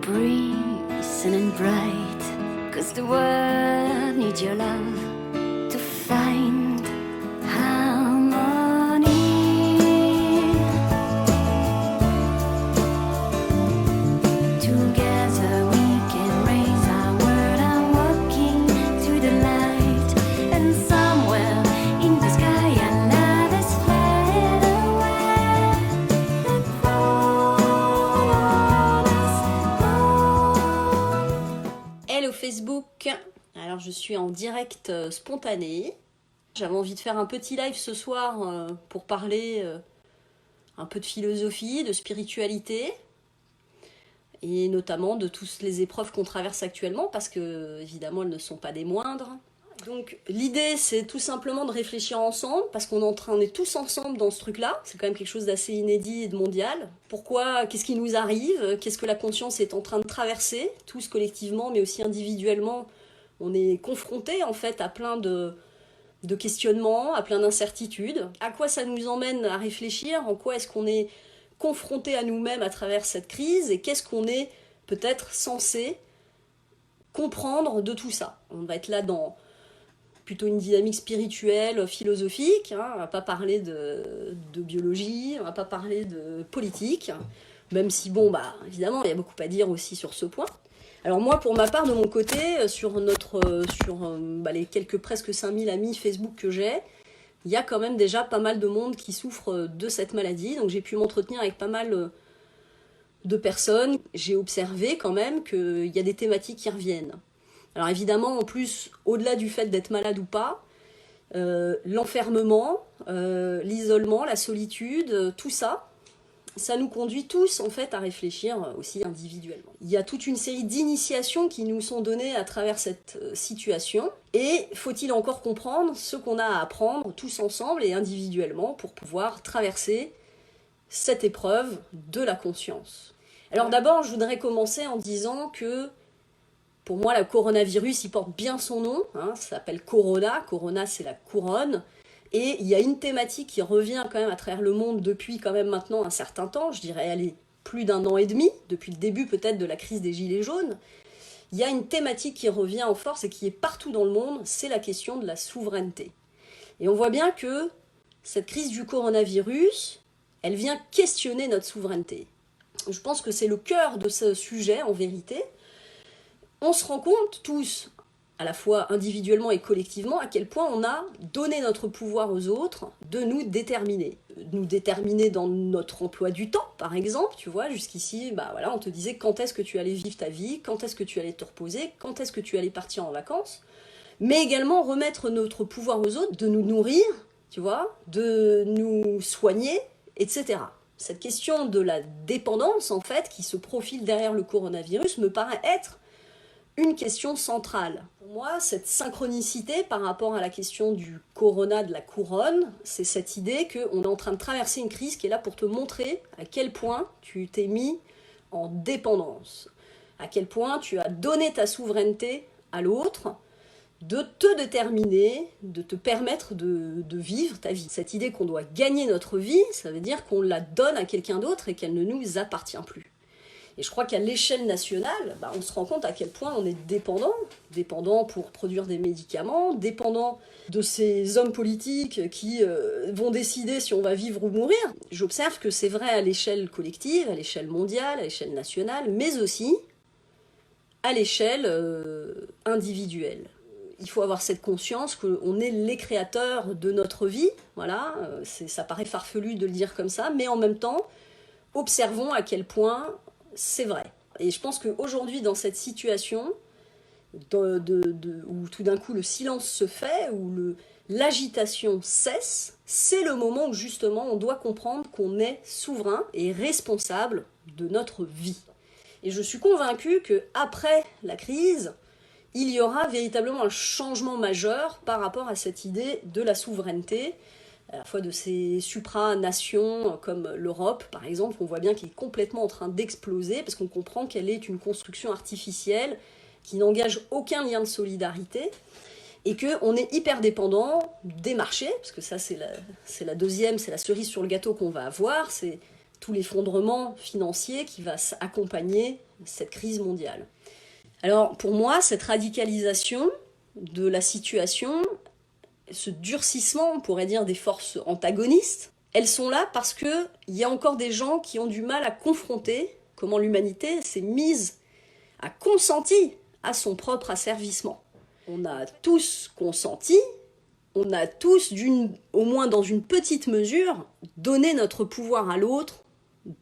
breezy and bright, 'cause the world needs your love to find harmony. Together we can raise our world and walking to the light, and somewhere in the sky our love is fled away. And Hello Facebook, alors je suis en direct spontané. J'avais envie de faire un petit live ce soir pour parler un peu de philosophie, de spiritualité et notamment de toutes les épreuves qu'on traverse actuellement parce que évidemment elles ne sont pas des moindres. Donc l'idée c'est tout simplement de réfléchir ensemble parce on est tous ensemble dans ce truc-là, c'est quand même quelque chose d'assez inédit et de mondial. Pourquoi, qu'est-ce qui nous arrive, qu'est-ce que la conscience est en train de traverser, tous collectivement mais aussi individuellement. On est confrontés en fait à plein de questionnements, à plein d'incertitudes. À quoi ça nous emmène à réfléchir, en quoi est-ce qu'on est confronté à nous-mêmes à travers cette crise et qu'est-ce qu'on est peut-être censé comprendre de tout ça. On va être là dans plutôt une dynamique spirituelle, philosophique, hein. On va pas parler de biologie, on va pas parler de politique, même si bon bah évidemment il y a beaucoup à dire aussi sur ce point. Alors moi pour ma part de mon côté, sur les quelques presque 5000 amis Facebook que j'ai, il y a quand même déjà pas mal de monde qui souffre de cette maladie, donc j'ai pu m'entretenir avec pas mal de personnes. J'ai observé quand même qu'il y a des thématiques qui reviennent. Alors évidemment, en plus, au-delà du fait d'être malade ou pas, l'enfermement, l'isolement, la solitude, tout ça, ça nous conduit tous en fait à réfléchir aussi individuellement. Il y a toute une série d'initiations qui nous sont données à travers cette situation et faut-il encore comprendre ce qu'on a à apprendre tous ensemble et individuellement pour pouvoir traverser cette épreuve de la conscience. Alors d'abord, je voudrais commencer en disant que pour moi, le coronavirus, il porte bien son nom, hein, ça s'appelle Corona. Corona, c'est la couronne. Et il y a une thématique qui revient quand même à travers le monde depuis quand même maintenant un certain temps, je dirais, allez, plus d'un an et demi, depuis le début peut-être de la crise des Gilets jaunes. Il y a une thématique qui revient en force et qui est partout dans le monde, c'est la question de la souveraineté. Et on voit bien que cette crise du coronavirus, elle vient questionner notre souveraineté. Je pense que c'est le cœur de ce sujet en vérité. On se rend compte tous, à la fois individuellement et collectivement, à quel point on a donné notre pouvoir aux autres de nous déterminer. Nous déterminer dans notre emploi du temps, par exemple, tu vois, jusqu'ici, bah voilà, on te disait quand est-ce que tu allais vivre ta vie, quand est-ce que tu allais te reposer, quand est-ce que tu allais partir en vacances, mais également remettre notre pouvoir aux autres de nous nourrir, tu vois, de nous soigner, etc. Cette question de la dépendance, en fait, qui se profile derrière le coronavirus, me paraît être une question centrale. Pour moi, cette synchronicité par rapport à la question du corona, de la couronne, c'est cette idée qu'on est en train de traverser une crise qui est là pour te montrer à quel point tu t'es mis en dépendance, à quel point tu as donné ta souveraineté à l'autre, de te déterminer, de te permettre de vivre ta vie. Cette idée qu'on doit gagner notre vie, ça veut dire qu'on la donne à quelqu'un d'autre et qu'elle ne nous appartient plus. Et je crois qu'à l'échelle nationale, on se rend compte à quel point on est dépendant pour produire des médicaments, dépendant de ces hommes politiques qui vont décider si on va vivre ou mourir. J'observe que c'est vrai à l'échelle collective, à l'échelle mondiale, à l'échelle nationale, mais aussi à l'échelle individuelle. Il faut avoir cette conscience qu'on est les créateurs de notre vie, voilà, ça paraît farfelu de le dire comme ça, mais en même temps, observons à quel point c'est vrai. Et je pense qu'aujourd'hui, dans cette situation, où tout d'un coup le silence se fait, où l'agitation cesse, c'est le moment où justement on doit comprendre qu'on est souverain et responsable de notre vie. Et je suis convaincue qu'après la crise, il y aura véritablement un changement majeur par rapport à cette idée de la souveraineté, à la fois de ces supranations comme l'Europe, par exemple, on voit bien qu'elle est complètement en train d'exploser parce qu'on comprend qu'elle est une construction artificielle qui n'engage aucun lien de solidarité et qu'on est hyper dépendant des marchés, parce que ça c'est la deuxième, c'est la cerise sur le gâteau qu'on va avoir, c'est tout l'effondrement financier qui va accompagner cette crise mondiale. Alors pour moi, cette radicalisation de la situation, ce durcissement, on pourrait dire, des forces antagonistes, elles sont là parce qu'il y a encore des gens qui ont du mal à confronter comment l'humanité s'est mise, a consenti à son propre asservissement. On a tous consenti, on a tous, au moins dans une petite mesure, donné notre pouvoir à l'autre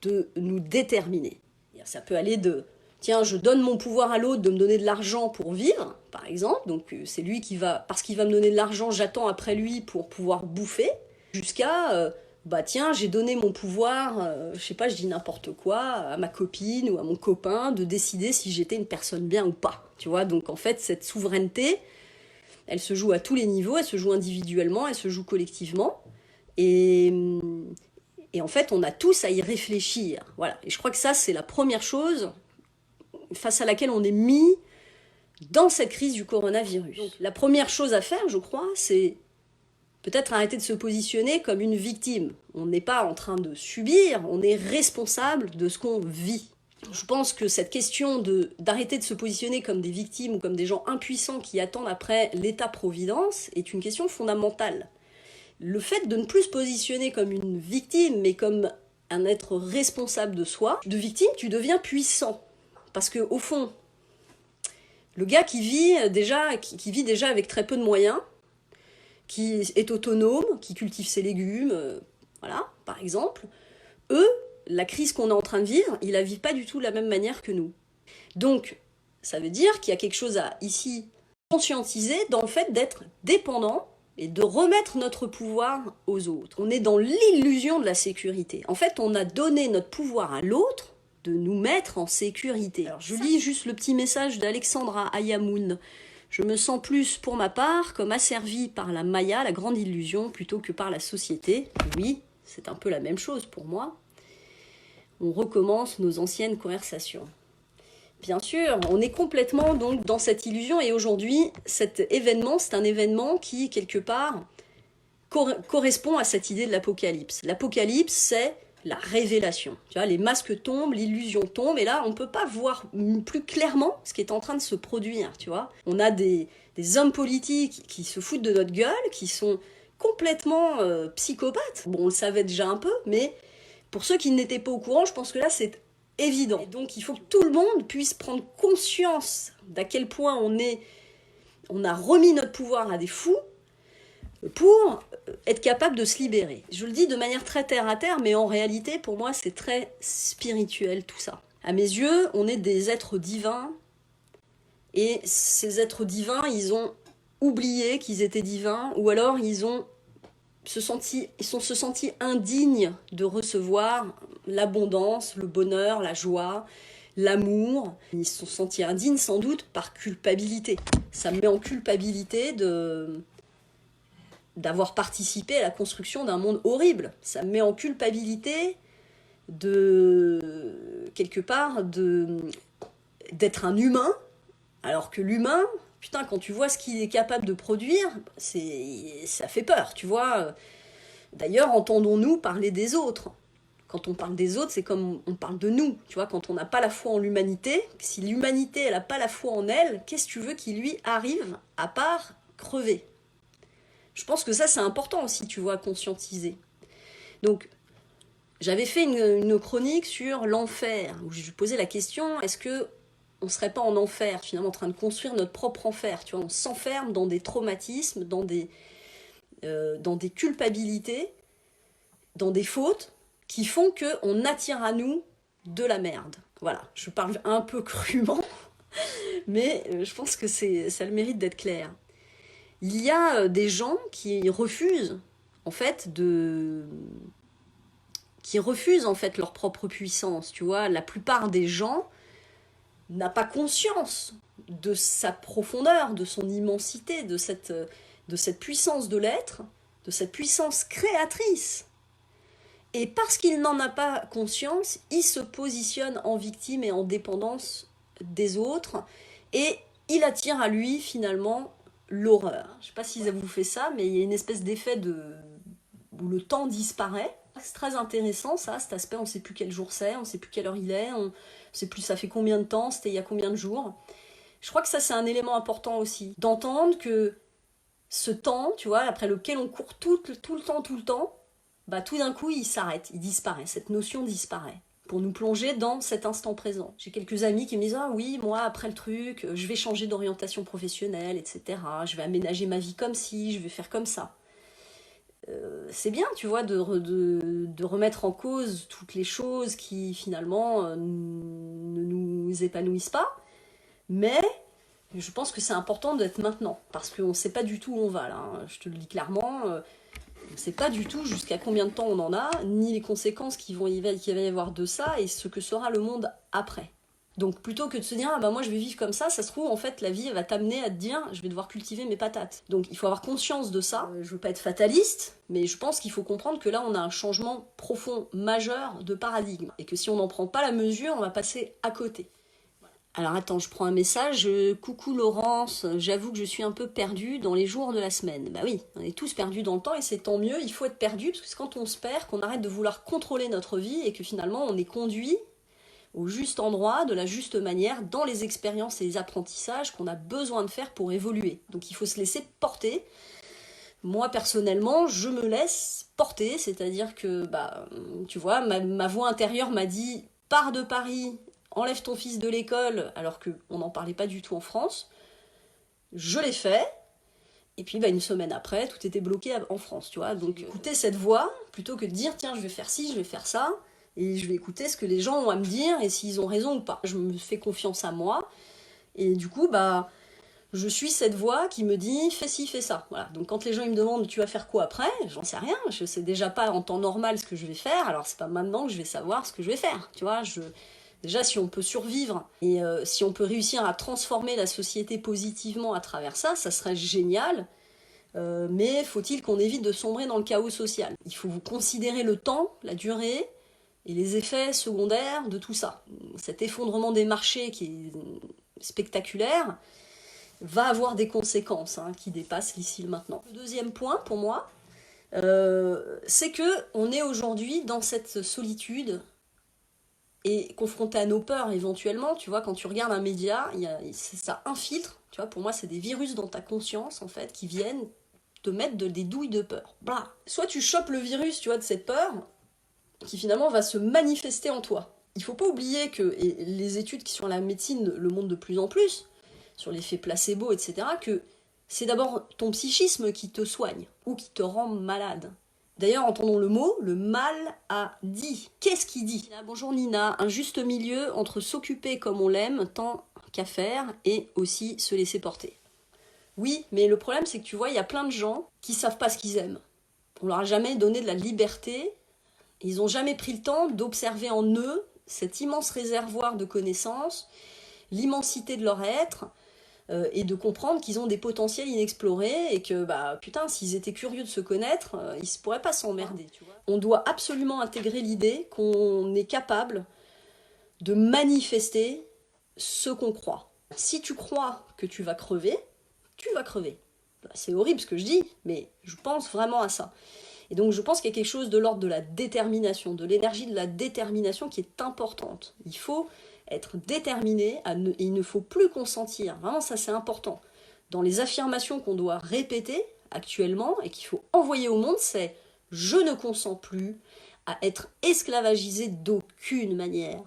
de nous déterminer. Ça peut aller de « tiens, je donne mon pouvoir à l'autre de me donner de l'argent pour vivre », par exemple, donc c'est lui qui va, parce qu'il va me donner de l'argent, j'attends après lui pour pouvoir bouffer, jusqu'à bah tiens, j'ai donné mon pouvoir, je sais pas, je dis n'importe quoi, à ma copine ou à mon copain de décider si j'étais une personne bien ou pas. Tu vois, donc en fait, cette souveraineté, elle se joue à tous les niveaux, elle se joue individuellement, elle se joue collectivement. Et en fait, on a tous à y réfléchir. Voilà. Et je crois que ça, c'est la première chose face à laquelle on est mis dans cette crise du coronavirus. Donc, la première chose à faire, je crois, c'est peut-être arrêter de se positionner comme une victime. On n'est pas en train de subir, on est responsable de ce qu'on vit. Je pense que cette question d'arrêter de se positionner comme des victimes ou comme des gens impuissants qui attendent après l'État-providence est une question fondamentale. Le fait de ne plus se positionner comme une victime, mais comme un être responsable de soi, de victime, tu deviens puissant. Parce que au fond, le gars qui vit déjà avec très peu de moyens, qui est autonome, qui cultive ses légumes, voilà, par exemple, eux, la crise qu'on est en train de vivre, ils la vivent pas du tout de la même manière que nous. Donc, ça veut dire qu'il y a quelque chose à, ici, conscientiser dans le fait d'être dépendant et de remettre notre pouvoir aux autres. On est dans l'illusion de la sécurité. En fait, on a donné notre pouvoir à l'autre de nous mettre en sécurité. Alors, je lis juste le petit message d'Alexandra Ayamoun. Je me sens plus, pour ma part, comme asservie par la Maya, la grande illusion, plutôt que par la société. Oui, c'est un peu la même chose pour moi. On recommence nos anciennes conversations. Bien sûr, on est complètement donc dans cette illusion et aujourd'hui, cet événement, c'est un événement qui, quelque part, correspond à cette idée de l'apocalypse. L'apocalypse, c'est la révélation. Tu vois, les masques tombent, l'illusion tombe et là, on ne peut pas voir plus clairement ce qui est en train de se produire. Tu vois, on a des hommes politiques qui se foutent de notre gueule, qui sont complètement psychopathes. Bon, on le savait déjà un peu, mais pour ceux qui n'étaient pas au courant, je pense que là, c'est évident. Et donc, il faut que tout le monde puisse prendre conscience d'à quel point on a remis notre pouvoir à des fous pour être capable de se libérer. Je le dis de manière très terre à terre, mais en réalité, pour moi, c'est très spirituel tout ça. À mes yeux, on est des êtres divins, et ces êtres divins, ils ont oublié qu'ils étaient divins, ou alors ils se sont sentis indignes de recevoir l'abondance, le bonheur, la joie, l'amour. Ils se sont sentis indignes sans doute par culpabilité. Ça me met en culpabilité d'avoir participé à la construction d'un monde horrible. Ça me met en culpabilité quelque part, d'être un humain, alors que l'humain, putain, quand tu vois ce qu'il est capable de produire, ça fait peur, tu vois. D'ailleurs, entendons-nous parler des autres. Quand on parle des autres, c'est comme on parle de nous. Tu vois, quand on n'a pas la foi en l'humanité, si l'humanité, elle n'a pas la foi en elle, qu'est-ce que tu veux qu'il lui arrive à part crever? Je pense que ça, c'est important aussi, tu vois, à conscientiser. Donc, j'avais fait une chronique sur l'enfer, où je lui posais la question, est-ce que on ne serait pas en enfer, finalement en train de construire notre propre enfer, tu vois, on s'enferme dans des traumatismes, dans des culpabilités, dans des fautes, qui font qu'on attire à nous de la merde. Voilà, je parle un peu crûment, mais je pense que ça a le mérite d'être clair. Il y a des gens qui refusent, en fait, leur propre puissance, tu vois. La plupart des gens n'a pas conscience de sa profondeur, de son immensité, de cette puissance de l'être, de cette puissance créatrice. Et parce qu'il n'en a pas conscience, il se positionne en victime et en dépendance des autres, et il attire à lui, finalement, l'horreur. Je ne sais pas si ça vous fait ça, mais il y a une espèce d'effet où le temps disparaît. C'est très intéressant, ça, cet aspect, on ne sait plus quel jour c'est, on ne sait plus quelle heure il est, c'est plus ça fait combien de temps, c'était il y a combien de jours. Je crois que ça c'est un élément important aussi, d'entendre que ce temps, tu vois, après lequel on court tout le temps, bah tout d'un coup il s'arrête, il disparaît, cette notion disparaît, pour nous plonger dans cet instant présent. J'ai quelques amis qui me disent « Ah oui, moi après le truc, je vais changer d'orientation professionnelle, etc. Je vais aménager ma vie comme ci, je vais faire comme ça. » C'est bien, tu vois, de remettre en cause toutes les choses qui finalement ne nous épanouissent pas, mais je pense que c'est important d'être maintenant, parce qu'on ne sait pas du tout où on va là, hein. Je te le dis clairement, on ne sait pas du tout jusqu'à combien de temps on en a, ni les conséquences qu'il va y avoir de ça, et ce que sera le monde après. Donc plutôt que de se dire, ah bah moi je vais vivre comme ça se trouve en fait la vie elle va t'amener à te dire, je vais devoir cultiver mes patates. Donc il faut avoir conscience de ça, je veux pas être fataliste, mais je pense qu'il faut comprendre que là on a un changement profond, majeur de paradigme, et que si on n'en prend pas la mesure, on va passer à côté. Alors attends, je prends un message. Coucou Laurence, j'avoue que je suis un peu perdue dans les jours de la semaine. Bah oui, on est tous perdus dans le temps et c'est tant mieux, il faut être perdu, parce que c'est quand on se perd qu'on arrête de vouloir contrôler notre vie et que finalement on est conduit au juste endroit, de la juste manière, dans les expériences et les apprentissages qu'on a besoin de faire pour évoluer. Donc il faut se laisser porter. Moi personnellement, je me laisse porter, c'est-à-dire que, bah, tu vois, ma voix intérieure m'a dit « Pars de Paris », enlève ton fils de l'école, alors qu'on n'en parlait pas du tout en France. Je l'ai fait, et puis bah, une semaine après, tout était bloqué en France, tu vois. Donc écouter cette voix, plutôt que de dire, tiens, je vais faire ci, je vais faire ça, et je vais écouter ce que les gens ont à me dire, et s'ils ont raison ou pas. Je me fais confiance à moi, et du coup, bah, je suis cette voix qui me dit, fais ci, fais ça. Voilà. Donc quand les gens ils me demandent, tu vas faire quoi après, j'en sais rien, je sais déjà pas en temps normal ce que je vais faire, alors c'est pas maintenant que je vais savoir ce que je vais faire, tu vois. Déjà, si on peut survivre et si on peut réussir à transformer la société positivement à travers ça, ça serait génial. Mais faut-il qu'on évite de sombrer dans le chaos social. Il faut vous considérer le temps, la durée et les effets secondaires de tout ça. Cet effondrement des marchés qui est spectaculaire va avoir des conséquences hein, qui dépassent l'ici et le maintenant. Le deuxième point pour moi, c'est qu'on est aujourd'hui dans cette solitude et confronté à nos peurs éventuellement, tu vois, quand tu regardes un média, ça infiltre, tu vois, pour moi c'est des virus dans ta conscience en fait, qui viennent te mettre des douilles de peur. Blah. Soit tu chopes le virus, tu vois, de cette peur, qui finalement va se manifester en toi. Il faut pas oublier que, et les études qui sur la médecine le montrent de plus en plus, sur l'effet placebo, etc., que c'est d'abord ton psychisme qui te soigne, ou qui te rend malade. D'ailleurs, entendons le mot, le mal a dit. Qu'est-ce qu'il dit ? Bonjour Nina, un juste milieu entre s'occuper comme on l'aime, tant qu'à faire, et aussi se laisser porter. Oui, mais le problème c'est que tu vois, il y a plein de gens qui savent pas ce qu'ils aiment. On leur a jamais donné de la liberté, ils ont jamais pris le temps d'observer en eux cet immense réservoir de connaissances, l'immensité de leur être, et de comprendre qu'ils ont des potentiels inexplorés et que, bah, putain, s'ils étaient curieux de se connaître, ils ne pourraient pas s'emmerder, tu vois. On doit absolument intégrer l'idée qu'on est capable de manifester ce qu'on croit. Si tu crois que tu vas crever, tu vas crever. C'est horrible ce que je dis, mais je pense vraiment à ça. Et donc je pense qu'il y a quelque chose de l'ordre de la détermination, de l'énergie de la détermination qui est importante. Il faut être déterminé et il ne faut plus consentir. Vraiment, ça c'est important. Dans les affirmations qu'on doit répéter actuellement et qu'il faut envoyer au monde, c'est « je ne consens plus à être esclavagisé d'aucune manière.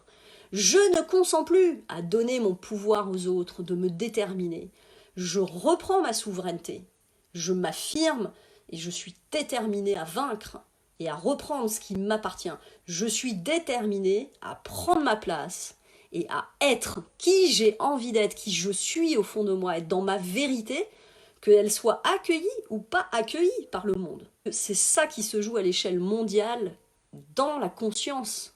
Je ne consens plus à donner mon pouvoir aux autres, de me déterminer. Je reprends ma souveraineté. Je m'affirme et je suis déterminé à vaincre et à reprendre ce qui m'appartient. Je suis déterminé à prendre ma place et à être qui j'ai envie d'être, qui je suis au fond de moi, être dans ma vérité, qu'elle soit accueillie ou pas accueillie par le monde. C'est ça qui se joue à l'échelle mondiale dans la conscience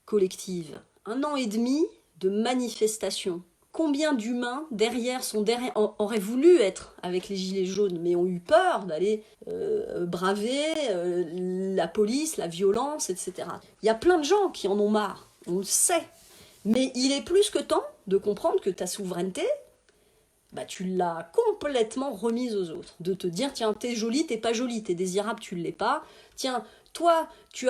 collective. 1 an et demi de manifestations. Combien d'humains auraient voulu être avec les gilets jaunes, mais ont eu peur d'aller braver la police, la violence, etc. Il y a plein de gens qui en ont marre, on le sait. Mais il est plus que temps de comprendre que ta souveraineté, bah, tu l'as complètement remise aux autres. De te dire, tiens, t'es jolie, t'es pas jolie, t'es désirable, tu ne l'es pas. Tiens, Toi, tu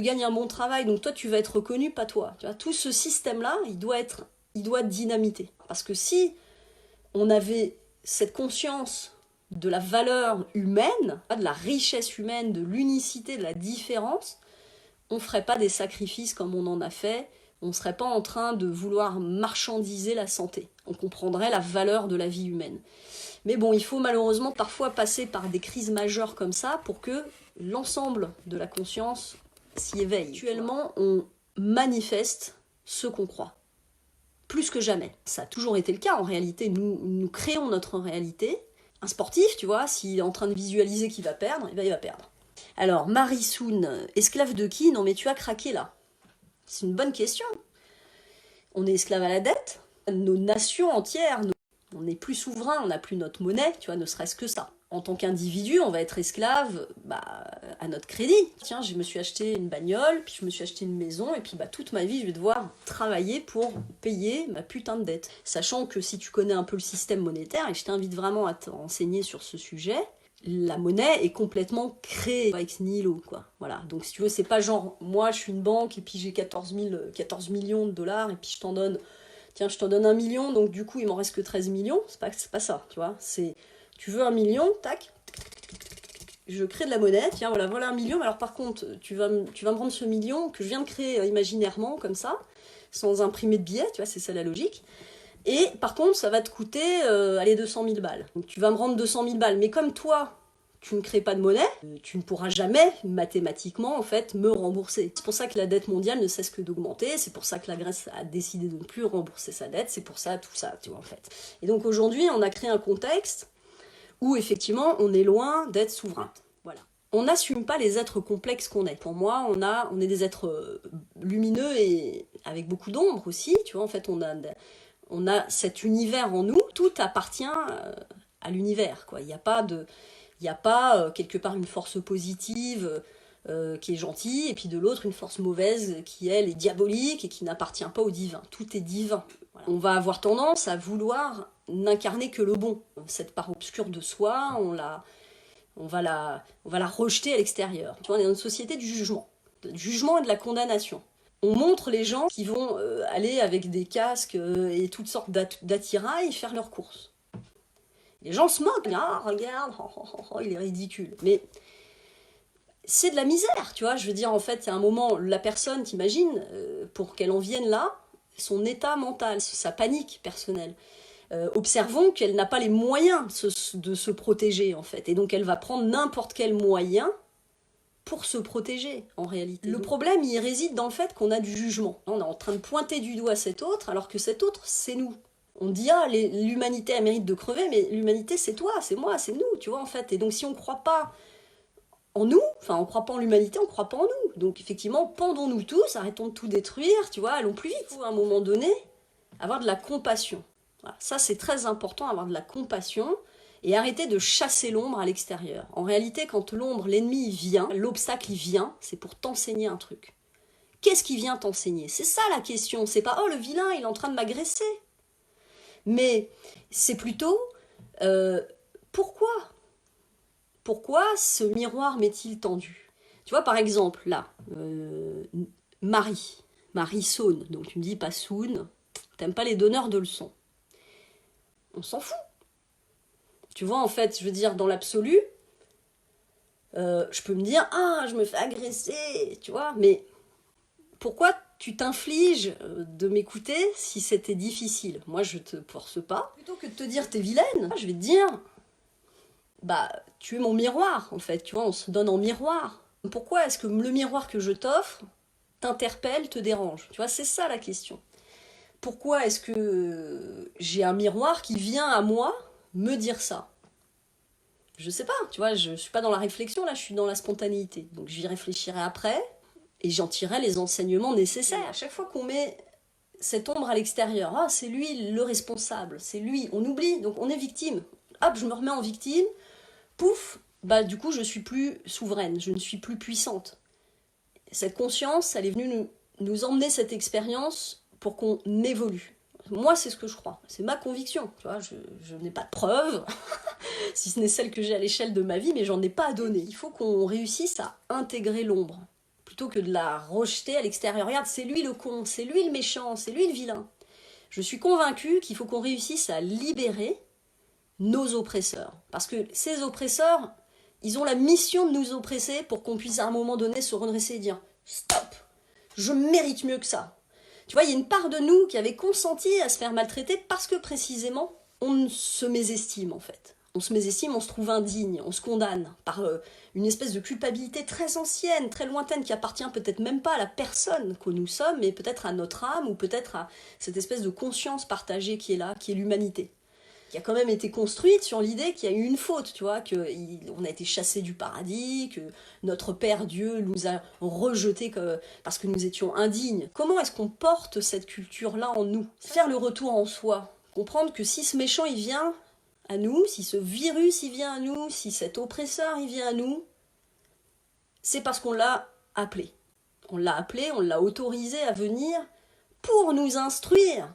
gagnes un bon travail, donc toi, tu vas être reconnu, pas toi. Tu vois, tout ce système-là, il doit être dynamité. Parce que si on avait cette conscience de la valeur humaine, de la richesse humaine, de l'unicité, de la différence, on ne ferait pas des sacrifices comme on en a fait, on ne serait pas en train de vouloir marchandiser la santé. On comprendrait la valeur de la vie humaine. Mais bon, il faut malheureusement parfois passer par des crises majeures comme ça pour que l'ensemble de la conscience s'y éveille. Actuellement, on manifeste ce qu'on croit. Plus que jamais. Ça a toujours été le cas en réalité. Nous créons notre réalité. Un sportif, tu vois, s'il est en train de visualiser qu'il va perdre, il va perdre. Alors, Marie Soun, esclave de qui? Non mais tu as craqué là. C'est une bonne question. On est esclave à la dette. Nos nations entières, on n'est plus souverain, on n'a plus notre monnaie, tu vois, ne serait-ce que ça. En tant qu'individu, on va être esclave à notre crédit. Tiens, je me suis acheté une bagnole, puis je me suis acheté une maison, et puis toute ma vie, je vais devoir travailler pour payer ma putain de dette. Sachant que si tu connais un peu le système monétaire, et je t'invite vraiment à te renseigner sur ce sujet, la monnaie est complètement créée ex nihilo, quoi. Voilà. Donc si tu veux, c'est pas genre, moi je suis une banque, et puis j'ai 14 millions de dollars, et puis je t'en donne 1 million, donc du coup il m'en reste que 13 millions, c'est pas ça, tu vois, c'est, tu veux 1 million, tac, je crée de la monnaie, tiens, voilà 1 million, mais alors par contre, tu vas me rendre ce million que je viens de créer imaginairement, comme ça, sans imprimer de billets, tu vois, c'est ça la logique, et par contre, ça va te coûter, 200 000 balles, donc tu vas me rendre 200 000 balles, mais comme toi, tu ne crées pas de monnaie, tu ne pourras jamais, mathématiquement, en fait, me rembourser. C'est pour ça que la dette mondiale ne cesse que d'augmenter, c'est pour ça que la Grèce a décidé de ne plus rembourser sa dette, c'est pour ça, tout ça, tu vois, en fait. Et donc aujourd'hui, on a créé un contexte où, effectivement, on est loin d'être souverain. Voilà. On n'assume pas les êtres complexes qu'on est. Pour moi, on est des êtres lumineux et avec beaucoup d'ombre aussi, tu vois, en fait, on a cet univers en nous, tout appartient à l'univers, quoi. Il n'y a pas quelque part une force positive qui est gentille, et puis de l'autre une force mauvaise qui, elle, est diabolique et qui n'appartient pas au divin. Tout est divin. Voilà. On va avoir tendance à vouloir n'incarner que le bon. Cette part obscure de soi, on va la rejeter à l'extérieur. Tu vois, on est dans une société du jugement et de la condamnation. On montre les gens qui vont aller avec des casques et toutes sortes d'attirails faire leurs courses. Les gens se moquent, ah regarde, il est ridicule. Mais c'est de la misère, tu vois. Je veux dire, en fait, il y a un moment, la personne, t'imagines, pour qu'elle en vienne là, son état mental, sa panique personnelle. Observons qu'elle n'a pas les moyens de se protéger, en fait. Et donc, elle va prendre n'importe quel moyen pour se protéger, en réalité. Le problème, il réside dans le fait qu'on a du jugement. On est en train de pointer du doigt cet autre, alors que cet autre, c'est nous. On dit, ah, l'humanité, elle mérite de crever, mais l'humanité, c'est toi, c'est moi, c'est nous, tu vois, en fait. Et donc, si on ne croit pas en nous, enfin, on ne croit pas en l'humanité, on ne croit pas en nous. Donc, effectivement, pendons-nous tous, arrêtons de tout détruire, tu vois, allons plus vite. Il faut, à un moment donné, avoir de la compassion. Voilà. Ça, c'est très important, avoir de la compassion et arrêter de chasser l'ombre à l'extérieur. En réalité, quand l'ombre, l'ennemi, vient, l'obstacle, il vient, c'est pour t'enseigner un truc. Qu'est-ce qui vient t'enseigner? C'est ça la question. C'est pas, oh, le vilain, il est en train de m'agresser. Mais c'est plutôt pourquoi ce miroir m'est-il tendu? Tu vois, par exemple, là, Marie Soun, donc tu me dis pas Soun, t'aimes pas les donneurs de leçons. On s'en fout. Tu vois, en fait, je veux dire, dans l'absolu, je peux me dire, ah, je me fais agresser, tu vois, mais pourquoi tu t'infliges de m'écouter si c'était difficile? Moi, je te force pas. Plutôt que de te dire t'es vilaine, je vais te dire, tu es mon miroir, en fait. Tu vois, on se donne en miroir. Pourquoi est-ce que le miroir que je t'offre t'interpelle, te dérange? Tu vois, c'est ça la question. Pourquoi est-ce que j'ai un miroir qui vient à moi me dire ça? Je sais pas, tu vois, je suis pas dans la réflexion, là, je suis dans la spontanéité. Donc, j'y réfléchirai après. Et j'en tirerai les enseignements nécessaires. À chaque fois qu'on met cette ombre à l'extérieur, ah, c'est lui le responsable, c'est lui, on oublie, donc on est victime. Hop, je me remets en victime, pouf, du coup je suis plus souveraine, je ne suis plus puissante. Cette conscience, elle est venue nous emmener cette expérience pour qu'on évolue. Moi, c'est ce que je crois. C'est ma conviction. Tu vois, je n'ai pas de preuves, si ce n'est celle que j'ai à l'échelle de ma vie, mais j'en ai pas à donner. Il faut qu'on réussisse à intégrer l'ombre, plutôt que de la rejeter à l'extérieur. Regarde, c'est lui le con, c'est lui le méchant, c'est lui le vilain. Je suis convaincue qu'il faut qu'on réussisse à libérer nos oppresseurs. Parce que ces oppresseurs, ils ont la mission de nous oppresser pour qu'on puisse à un moment donné se redresser et dire « Stop, je mérite mieux que ça ». Tu vois, il y a une part de nous qui avait consenti à se faire maltraiter parce que précisément, on se mésestime en fait. On se mésestime, on se trouve indigne, on se condamne par une espèce de culpabilité très ancienne, très lointaine, qui appartient peut-être même pas à la personne que nous sommes, mais peut-être à notre âme ou peut-être à cette espèce de conscience partagée qui est là, qui est l'humanité. Qui a quand même été construite sur l'idée qu'il y a eu une faute, tu vois, qu'on a été chassé du paradis, que notre Père Dieu nous a rejetés parce que nous étions indignes. Comment est-ce qu'on porte cette culture-là en nous? Faire le retour en soi, comprendre que si ce méchant il vient à nous, si ce virus il vient à nous, si cet oppresseur il vient à nous, c'est parce qu'on l'a appelé. On l'a appelé, on l'a autorisé à venir pour nous instruire,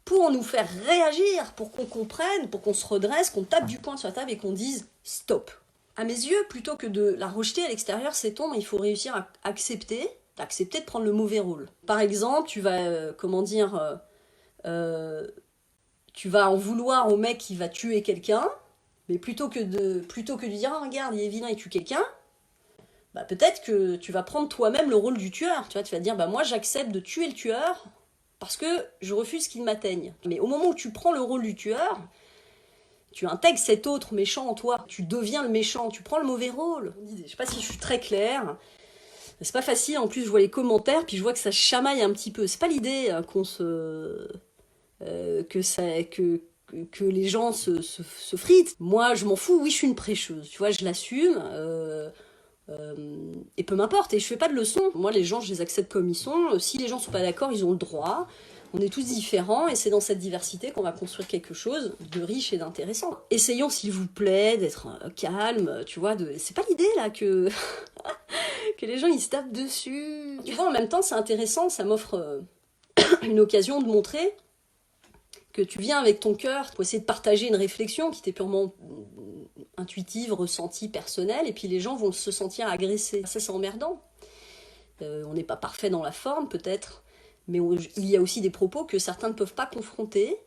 pour nous faire réagir, pour qu'on comprenne, pour qu'on se redresse, qu'on tape du poing sur la table et qu'on dise « stop ». À mes yeux, plutôt que de la rejeter à l'extérieur, cette ombre, il faut réussir à accepter de prendre le mauvais rôle. Par exemple, tu vas, tu vas en vouloir au mec qui va tuer quelqu'un, mais plutôt que de lui dire « Ah, regarde, il est vilain, il tue quelqu'un », bah, peut-être que tu vas prendre toi-même le rôle du tueur. Tu vas dire bah, « Moi, j'accepte de tuer le tueur, parce que je refuse qu'il m'atteigne. » Mais au moment où tu prends le rôle du tueur, tu intègres cet autre méchant en toi. Tu deviens le méchant, tu prends le mauvais rôle. Je ne sais pas si je suis très claire. C'est pas facile, en plus je vois les commentaires, puis je vois que ça chamaille un petit peu. C'est pas l'idée que les gens se fritent. Moi, je m'en fous, oui, je suis une prêcheuse. Tu vois, je l'assume. Et peu m'importe, et je fais pas de leçons. Moi, les gens, je les accepte comme ils sont. Si les gens sont pas d'accord, ils ont le droit. On est tous différents, et c'est dans cette diversité qu'on va construire quelque chose de riche et d'intéressant. Essayons, s'il vous plaît, d'être calme, tu vois. C'est pas l'idée, là, que les gens, ils se tapent dessus. Tu vois, en même temps, c'est intéressant, ça m'offre une occasion de montrer que tu viens avec ton cœur pour essayer de partager une réflexion qui t'est purement intuitive, ressentie, personnelle, et puis les gens vont se sentir agressés. Ça, c'est emmerdant. On n'est pas parfait dans la forme, peut-être, mais il y a aussi des propos que certains ne peuvent pas confronter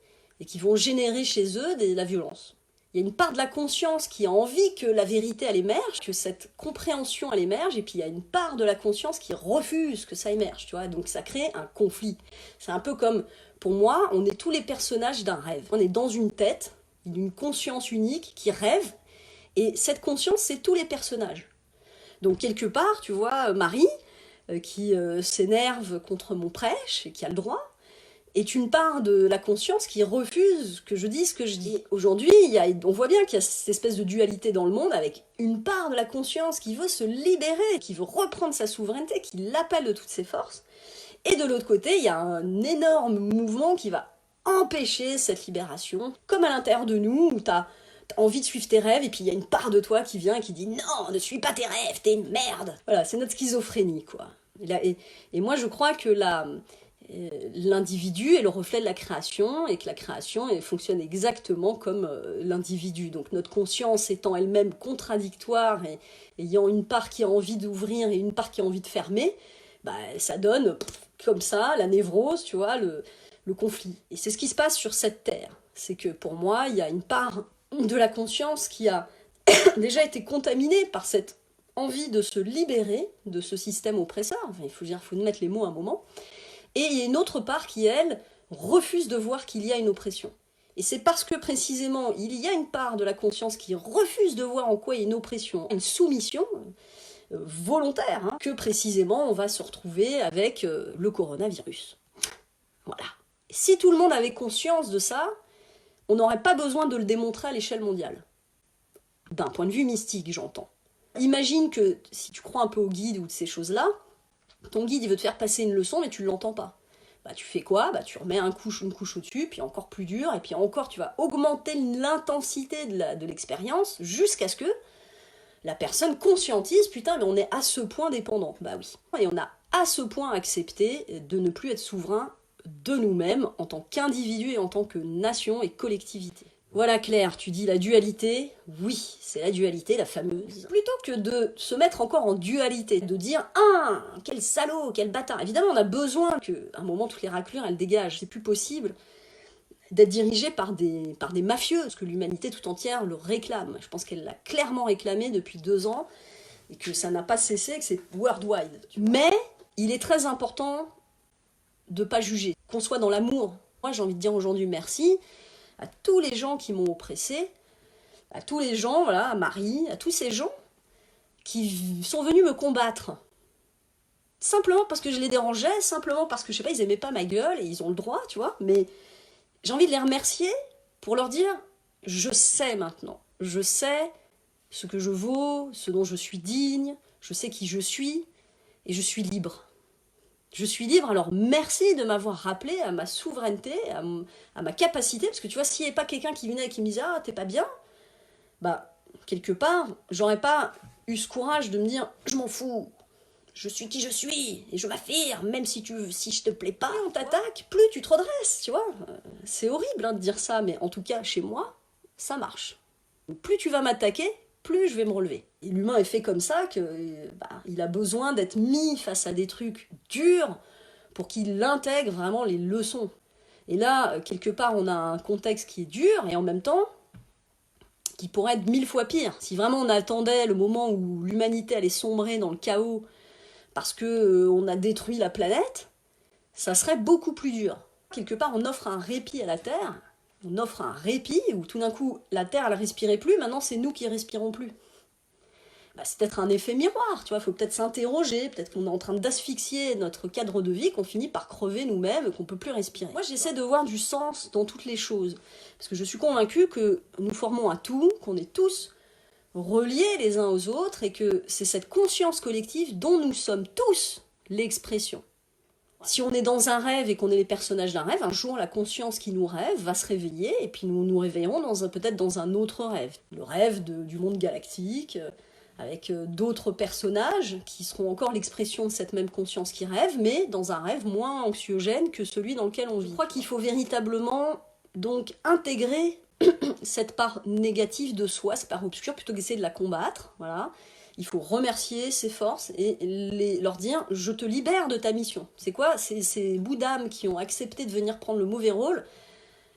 et qui vont générer chez eux de la violence. Il y a une part de la conscience qui a envie que la vérité, elle émerge, que cette compréhension, elle émerge, et puis il y a une part de la conscience qui refuse que ça émerge, tu vois, donc ça crée un conflit. C'est un peu comme, pour moi, on est tous les personnages d'un rêve. On est dans une tête, une conscience unique qui rêve, et cette conscience, c'est tous les personnages. Donc quelque part, tu vois, Marie, qui s'énerve contre mon prêche, et qui a le droit, est une part de la conscience qui refuse que je dise ce que je dis. Aujourd'hui, on voit bien qu'il y a cette espèce de dualité dans le monde, avec une part de la conscience qui veut se libérer, qui veut reprendre sa souveraineté, qui l'appelle de toutes ses forces, et de l'autre côté, il y a un énorme mouvement qui va empêcher cette libération, comme à l'intérieur de nous, où tu as envie de suivre tes rêves, et puis il y a une part de toi qui vient et qui dit « Non, ne suis pas tes rêves, t'es une merde !» Voilà, c'est notre schizophrénie, quoi. Et moi, je crois que l'individu est le reflet de la création, et que la création fonctionne exactement comme l'individu. Donc notre conscience étant elle-même contradictoire, et ayant une part qui a envie d'ouvrir et une part qui a envie de fermer, bah, ça donne comme ça la névrose, tu vois, le conflit. Et c'est ce qui se passe sur cette terre. C'est que pour moi, il y a une part de la conscience qui a déjà été contaminée par cette envie de se libérer de ce système oppresseur. Enfin, il faut mettre les mots un moment. Et il y a une autre part qui, elle, refuse de voir qu'il y a une oppression. Et c'est parce que, précisément, il y a une part de la conscience qui refuse de voir en quoi il y a une oppression, une soumission volontaire, hein, que, précisément, on va se retrouver avec le coronavirus. Voilà. Et si tout le monde avait conscience de ça, on n'aurait pas besoin de le démontrer à l'échelle mondiale. D'un point de vue mystique, j'entends. Imagine que, si tu crois un peu au guide ou de ces choses-là, ton guide, il veut te faire passer une leçon, mais tu ne l'entends pas. Bah, tu fais quoi? Bah, tu remets une couche au-dessus, puis encore plus dur, et puis encore, tu vas augmenter l'intensité de l'expérience, jusqu'à ce que la personne conscientise, putain, mais on est à ce point dépendant. Bah oui. Et on a à ce point accepté de ne plus être souverain de nous-mêmes en tant qu'individus et en tant que nation et collectivité. Voilà Claire, tu dis la dualité, oui, c'est la dualité, la fameuse. Plutôt que de se mettre encore en dualité, de dire « Ah, quel salaud, quel bâtard !» Évidemment, on a besoin qu'à un moment, toutes les raclures, elles dégagent. C'est plus possible d'être dirigé par des mafieux, parce que l'humanité tout entière le réclame. Je pense qu'elle l'a clairement réclamé depuis 2 ans, et que ça n'a pas cessé, que c'est worldwide. Mais il est très important de ne pas juger, qu'on soit dans l'amour. Moi, j'ai envie de dire aujourd'hui merci à tous les gens qui m'ont oppressé, à tous les gens, voilà, à Marie, à tous ces gens qui sont venus me combattre. Simplement parce que je les dérangeais, simplement parce que, je sais pas, ils aimaient pas ma gueule, et ils ont le droit, tu vois, mais j'ai envie de les remercier pour leur dire « Je sais maintenant, je sais ce que je vaux, ce dont je suis digne, je sais qui je suis, et je suis libre. » Je suis libre, alors merci de m'avoir rappelé à ma souveraineté, à ma capacité, parce que tu vois, s'il n'y avait pas quelqu'un qui venait et qui me disait « Ah, t'es pas bien », bah, quelque part, j'aurais pas eu ce courage de me dire « Je m'en fous, je suis qui je suis, et je m'affirme, même si je te plais pas, on t'attaque, plus tu te redresses, tu vois. » C'est horrible de dire ça, mais en tout cas, chez moi, ça marche. Plus tu vas m'attaquer, plus je vais me relever. Et l'humain est fait comme ça, il a besoin d'être mis face à des trucs durs pour qu'il intègre vraiment les leçons. Et là, quelque part, on a un contexte qui est dur, et en même temps, qui pourrait être 1000 fois pire. Si vraiment on attendait le moment où l'humanité allait sombrer dans le chaos parce qu'on a détruit la planète, ça serait beaucoup plus dur. Quelque part, on offre un répit à la Terre, on offre un répit où tout d'un coup, la Terre, elle ne respirait plus, maintenant c'est nous qui respirons plus. Bah, c'est peut-être un effet miroir, tu vois, il faut peut-être s'interroger, peut-être qu'on est en train d'asphyxier notre cadre de vie, qu'on finit par crever nous-mêmes, qu'on ne peut plus respirer. Moi, j'essaie de voir du sens dans toutes les choses, parce que je suis convaincue que nous formons un tout, qu'on est tous reliés les uns aux autres, et que c'est cette conscience collective dont nous sommes tous l'expression. Si on est dans un rêve et qu'on est les personnages d'un rêve, un jour la conscience qui nous rêve va se réveiller, et puis nous nous réveillerons peut-être dans un autre rêve. Le rêve du monde galactique, avec d'autres personnages qui seront encore l'expression de cette même conscience qui rêve, mais dans un rêve moins anxiogène que celui dans lequel on vit. Je crois qu'il faut véritablement donc intégrer cette part négative de soi, cette part obscure, plutôt qu'essayer de la combattre, voilà. Il faut remercier ses forces et leur dire « je te libère de ta mission ». C'est quoi? Ces bouts d'âme qui ont accepté de venir prendre le mauvais rôle,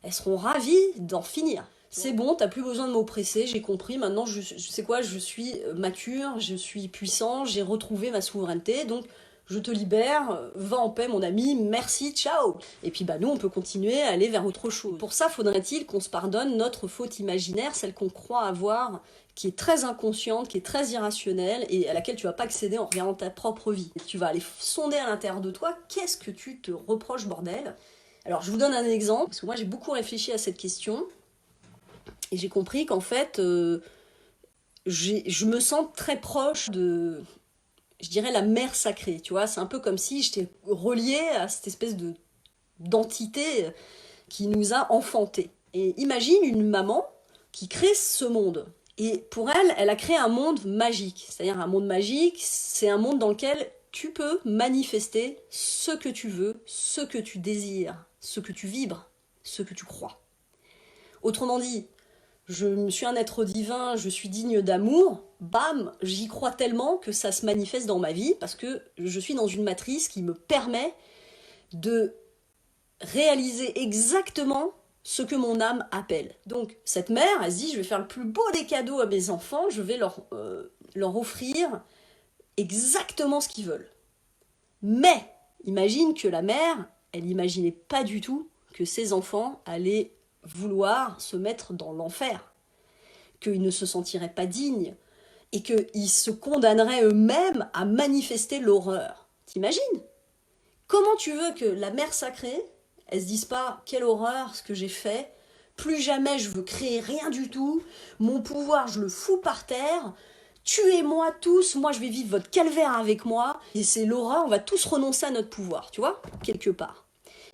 elles seront ravies d'en finir. C'est bon, t'as plus besoin de m'oppresser, j'ai compris, maintenant je sais quoi, je suis mature, je suis puissant, j'ai retrouvé ma souveraineté, donc je te libère, va en paix mon ami, merci, ciao. Et puis nous on peut continuer à aller vers autre chose. Pour ça, faudrait-il qu'on se pardonne notre faute imaginaire, celle qu'on croit avoir, qui est très inconsciente, qui est très irrationnelle, et à laquelle tu vas pas accéder en regardant ta propre vie. Tu vas aller sonder à l'intérieur de toi, qu'est-ce que tu te reproches, bordel? Alors je vous donne un exemple, parce que moi j'ai beaucoup réfléchi à cette question, et j'ai compris qu'en fait, je me sens très proche de, je dirais, la mère sacrée, tu vois. C'est un peu comme si j'étais reliée à cette espèce d'entité qui nous a enfantés. Et imagine une maman qui crée ce monde. Et pour elle, elle a créé un monde magique. C'est-à-dire un monde magique, c'est un monde dans lequel tu peux manifester ce que tu veux, ce que tu désires, ce que tu vibres, ce que tu crois. Autrement dit, je suis un être divin, je suis digne d'amour, bam, j'y crois tellement que ça se manifeste dans ma vie parce que je suis dans une matrice qui me permet de réaliser exactement ce que mon âme appelle. Donc cette mère, elle se dit, je vais faire le plus beau des cadeaux à mes enfants, je vais leur offrir exactement ce qu'ils veulent. Mais imagine que la mère, elle n'imaginait pas du tout que ses enfants allaient vouloir se mettre dans l'enfer, qu'ils ne se sentiraient pas dignes et qu'ils se condamneraient eux-mêmes à manifester l'horreur. T'imagines? Comment tu veux que la mère sacrée, elle se dise pas « quelle horreur ce que j'ai fait, plus jamais je veux créer rien du tout, mon pouvoir je le fous par terre, tuez-moi tous, moi je vais vivre votre calvaire avec moi, et c'est l'horreur, on va tous renoncer à notre pouvoir », tu vois, quelque part.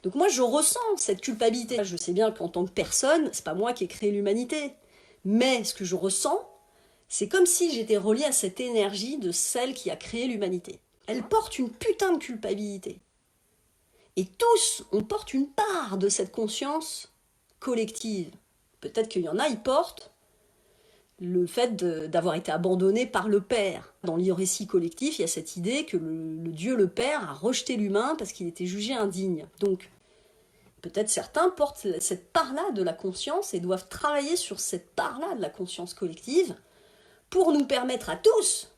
Donc moi je ressens cette culpabilité. Je sais bien qu'en tant que personne, c'est pas moi qui ai créé l'humanité. Mais ce que je ressens, c'est comme si j'étais reliée à cette énergie de celle qui a créé l'humanité. Elle porte une putain de culpabilité. Et tous, on porte une part de cette conscience collective. Peut-être qu'il y en a, ils portent le fait d'avoir été abandonné par le Père. Dans le récit collectif, il y a cette idée que le Dieu, le Père, a rejeté l'humain parce qu'il était jugé indigne. Donc, peut-être certains portent cette part-là de la conscience et doivent travailler sur cette part-là de la conscience collective pour nous permettre à tous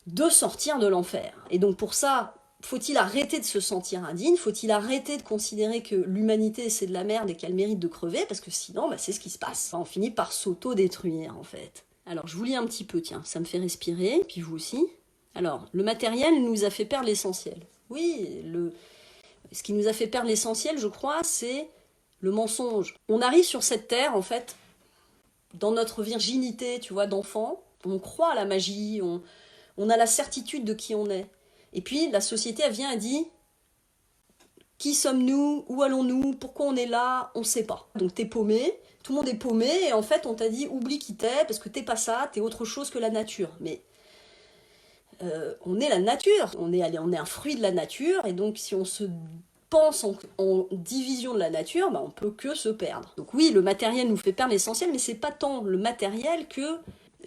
de sortir de l'enfer. Et donc pour ça, faut-il arrêter de se sentir indigne? Faut-il arrêter de considérer que l'humanité c'est de la merde et qu'elle mérite de crever? Parce que sinon, c'est ce qui se passe. On finit par s'auto-détruire en fait. Alors je vous lis un petit peu, tiens, ça me fait respirer, puis vous aussi. Alors, le matériel nous a fait perdre l'essentiel. Oui, ce qui nous a fait perdre l'essentiel, je crois, c'est le mensonge. On arrive sur cette terre, en fait, dans notre virginité, tu vois, d'enfant, on croit à la magie, on a la certitude de qui on est. Et puis, la société, elle vient et dit, qui sommes-nous? Où allons-nous? Pourquoi on est là? On ne sait pas. Donc, t'es paumé, tout le monde est paumé, et en fait, on t'a dit, oublie qui t'es, parce que t'es pas ça, t'es autre chose que la nature. Mais on est la nature, on est un fruit de la nature, et donc, si on se pense en division de la nature, on peut que se perdre. Donc oui, le matériel nous fait perdre l'essentiel, mais c'est pas tant le matériel que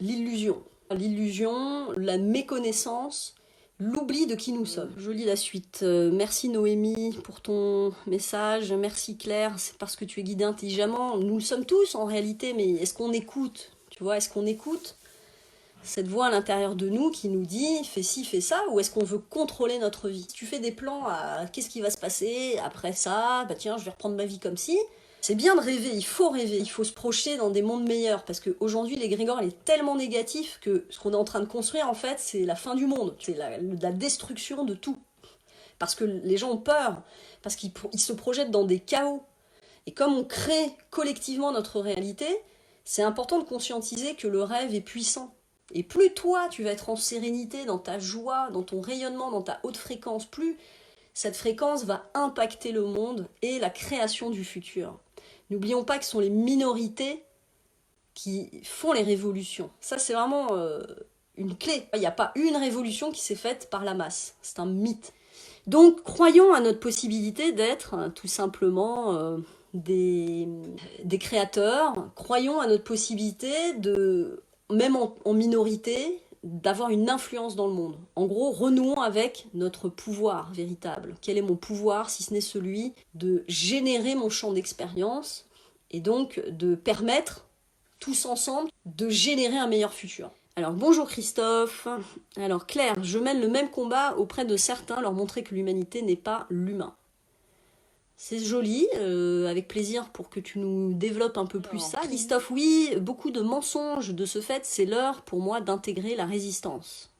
l'illusion. L'illusion, la méconnaissance, l'oubli de qui nous sommes. Je lis la suite. Merci Noémie pour ton message. Merci Claire, c'est parce que tu es guidée intelligemment. Nous le sommes tous en réalité, mais est-ce qu'on écoute? Tu vois, est-ce qu'on écoute cette voix à l'intérieur de nous qui nous dit fais ci, fais ça, ou est-ce qu'on veut contrôler notre vie? Si tu fais des plans à qu'est-ce qui va se passer après ça, tiens, je vais reprendre ma vie comme si. C'est bien de rêver, il faut se projeter dans des mondes meilleurs, parce qu'aujourd'hui l'égrégore il est tellement négatif que ce qu'on est en train de construire en fait c'est la fin du monde, c'est la destruction de tout. Parce que les gens ont peur, parce qu'ils se projettent dans des chaos. Et comme on crée collectivement notre réalité, c'est important de conscientiser que le rêve est puissant. Et plus toi, tu vas être en sérénité, dans ta joie, dans ton rayonnement, dans ta haute fréquence, plus cette fréquence va impacter le monde et la création du futur. N'oublions pas que ce sont les minorités qui font les révolutions. Ça, c'est vraiment une clé. Il n'y a pas une révolution qui s'est faite par la masse. C'est un mythe. Donc, croyons à notre possibilité d'être tout simplement des créateurs. Croyons à notre possibilité de, même en minorité, d'avoir une influence dans le monde. En gros, renouons avec notre pouvoir véritable. Quel est mon pouvoir si ce n'est celui de générer mon champ d'expérience et donc de permettre, tous ensemble, de générer un meilleur futur. Alors, bonjour Christophe. Alors, Claire, je mène le même combat auprès de certains, leur montrer que l'humanité n'est pas l'humain. C'est joli, avec plaisir pour que tu nous développes un peu plus ça. Christophe, oui, beaucoup de mensonges de ce fait, c'est l'heure pour moi d'intégrer la résistance.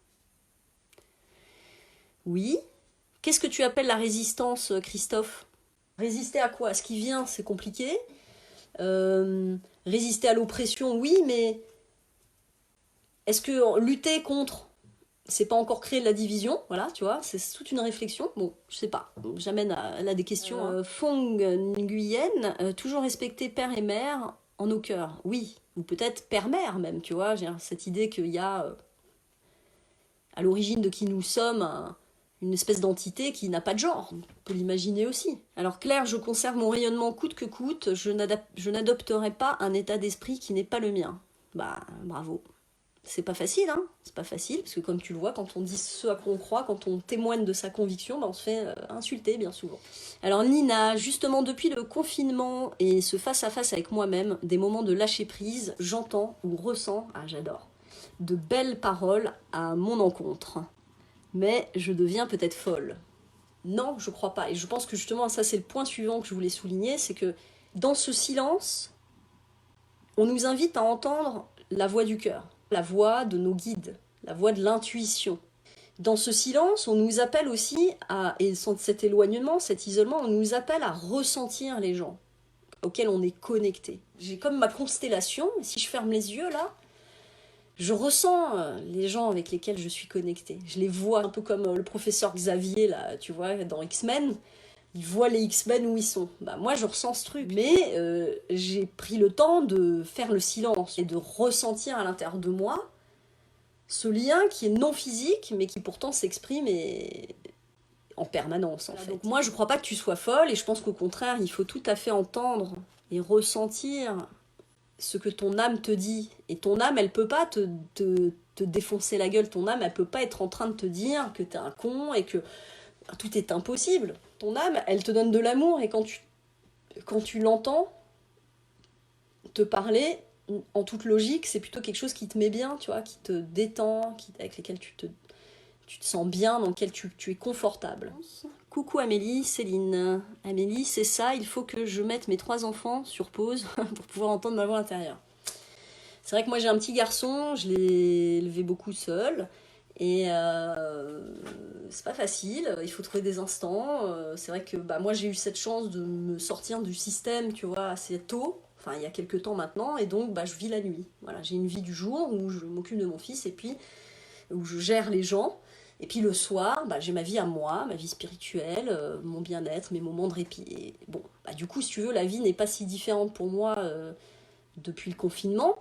Oui. Qu'est-ce que tu appelles la résistance, Christophe? Résister à quoi? À ce qui vient, c'est compliqué. Résister à l'oppression, oui, mais est-ce que lutter contre... c'est pas encore créer de la division, voilà, tu vois, c'est toute une réflexion. Bon, je sais pas, j'amène à des questions. Fong Nguyen, toujours respecter père et mère en nos cœurs, oui, ou peut-être père-mère même, tu vois, j'ai cette idée qu'il y a à l'origine de qui nous sommes une espèce d'entité qui n'a pas de genre, on peut l'imaginer aussi. Alors Claire, je conserve mon rayonnement coûte que coûte, je n'adopterai pas un état d'esprit qui n'est pas le mien. Bravo. C'est pas facile, hein. C'est pas facile, parce que comme tu le vois, quand on dit ce à quoi on croit, quand on témoigne de sa conviction, on se fait insulter bien souvent. Alors Nina, justement depuis le confinement et ce face-à-face avec moi-même, des moments de lâcher prise, j'entends ou ressens, j'adore, de belles paroles à mon encontre. Mais je deviens peut-être folle. Non, je crois pas. Et je pense que justement, ça c'est le point suivant que je voulais souligner, c'est que dans ce silence, on nous invite à entendre la voix du cœur. La voix de nos guides, la voix de l'intuition. Dans ce silence, on nous appelle aussi et cet éloignement, cet isolement, on nous appelle à ressentir les gens auxquels on est connecté. J'ai comme ma constellation, si je ferme les yeux là, je ressens les gens avec lesquels je suis connectée. Je les vois un peu comme le professeur Xavier là, tu vois, dans X-Men. Il voit les X-Men où ils sont. Moi, je ressens ce truc. Mais j'ai pris le temps de faire le silence et de ressentir à l'intérieur de moi ce lien qui est non physique, mais qui pourtant s'exprime et en permanence en fait. Donc moi je crois pas que tu sois folle et je pense qu'au contraire il faut tout à fait entendre et ressentir ce que ton âme te dit. Et ton âme elle peut pas te défoncer la gueule, ton âme elle peut pas être en train de te dire que t'es un con et que tout est impossible. Ton âme elle te donne de l'amour et quand tu l'entends te parler en toute logique c'est plutôt quelque chose qui te met bien, tu vois, qui te détend, avec lesquels tu te sens bien, dans lequel tu es confortable. Coucou Amélie, Céline. Amélie, c'est ça, il faut que je mette mes 3 enfants sur pause pour pouvoir entendre ma voix intérieure. C'est vrai que moi j'ai un petit garçon, je l'ai élevé beaucoup seul, et c'est pas facile, il faut trouver des instants. C'est vrai que moi j'ai eu cette chance de me sortir du système, tu vois, assez tôt, enfin il y a quelques temps maintenant, et donc je vis la nuit. Voilà, j'ai une vie du jour où je m'occupe de mon fils, et puis où je gère les gens. Et puis le soir, j'ai ma vie à moi, ma vie spirituelle, mon bien-être, mes moments de répit. Et bon, du coup, si tu veux, la vie n'est pas si différente pour moi depuis le confinement,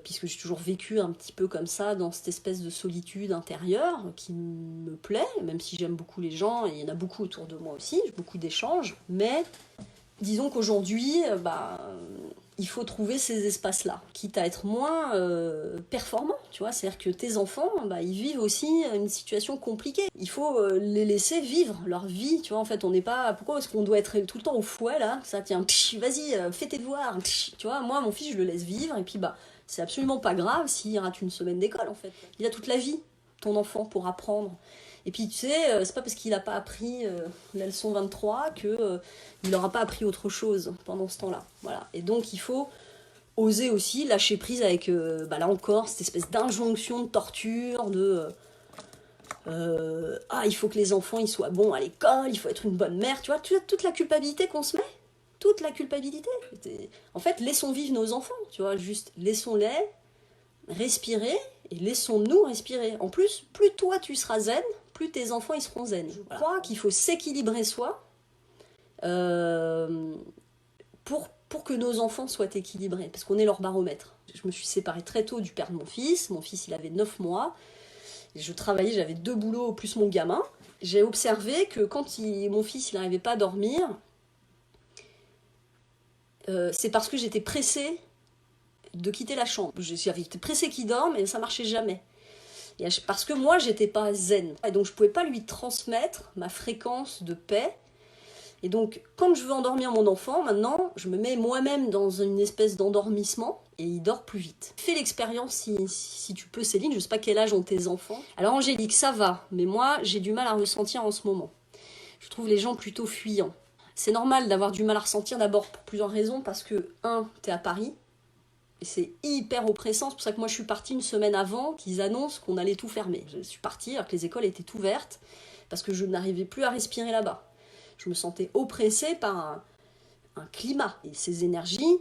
puisque j'ai toujours vécu un petit peu comme ça, dans cette espèce de solitude intérieure qui me plaît, même si j'aime beaucoup les gens, et il y en a beaucoup autour de moi aussi, j'ai beaucoup d'échanges, mais disons qu'aujourd'hui, il faut trouver ces espaces-là, quitte à être moins performant, tu vois. C'est-à-dire que tes enfants, ils vivent aussi une situation compliquée. Il faut les laisser vivre leur vie, tu vois. En fait, on n'est pas... Pourquoi est-ce qu'on doit être tout le temps au fouet, là? Ça, tiens, vas-y, fais tes devoirs, tu vois. Moi, mon fils, je le laisse vivre, et puis, c'est absolument pas grave s'il rate une semaine d'école, en fait. Il a toute la vie, ton enfant, pour apprendre. Et puis, tu sais, c'est pas parce qu'il n'a pas appris la leçon 23 qu'il n'aura pas appris autre chose pendant ce temps-là. Voilà. Et donc, il faut oser aussi lâcher prise avec, là encore, cette espèce d'injonction de torture, il faut que les enfants ils soient bons à l'école, il faut être une bonne mère, tu vois, toute la culpabilité qu'on se met. Toute la culpabilité. En fait, laissons vivre nos enfants, tu vois, juste laissons-les respirer et laissons-nous respirer. En plus, plus toi tu seras zen, plus tes enfants ils seront zen. Je crois qu'il faut s'équilibrer soi pour que nos enfants soient équilibrés, parce qu'on est leur baromètre. Je me suis séparée très tôt du père de mon fils il avait 9 mois, et je travaillais, j'avais 2 boulots plus mon gamin. J'ai observé que quand mon fils il n'arrivait pas à dormir, c'est parce que j'étais pressée de quitter la chambre. J'avais été pressée qu'il dorme et ça marchait jamais. Et parce que moi, j'étais pas zen. Et donc, je pouvais pas lui transmettre ma fréquence de paix. Et donc, quand je veux endormir mon enfant, maintenant, je me mets moi-même dans une espèce d'endormissement et il dort plus vite. Fais l'expérience si tu peux, Céline. Je sais pas quel âge ont tes enfants. Alors, Angélique, ça va. Mais moi, j'ai du mal à ressentir en ce moment. Je trouve les gens plutôt fuyants. C'est normal d'avoir du mal à ressentir, d'abord pour plusieurs raisons. Parce que, t'es à Paris. Et c'est hyper oppressant, c'est pour ça que moi je suis partie une semaine avant qu'ils annoncent qu'on allait tout fermer. Je suis partie alors que les écoles étaient ouvertes, parce que je n'arrivais plus à respirer là-bas. Je me sentais oppressée par un climat. Et ces énergies,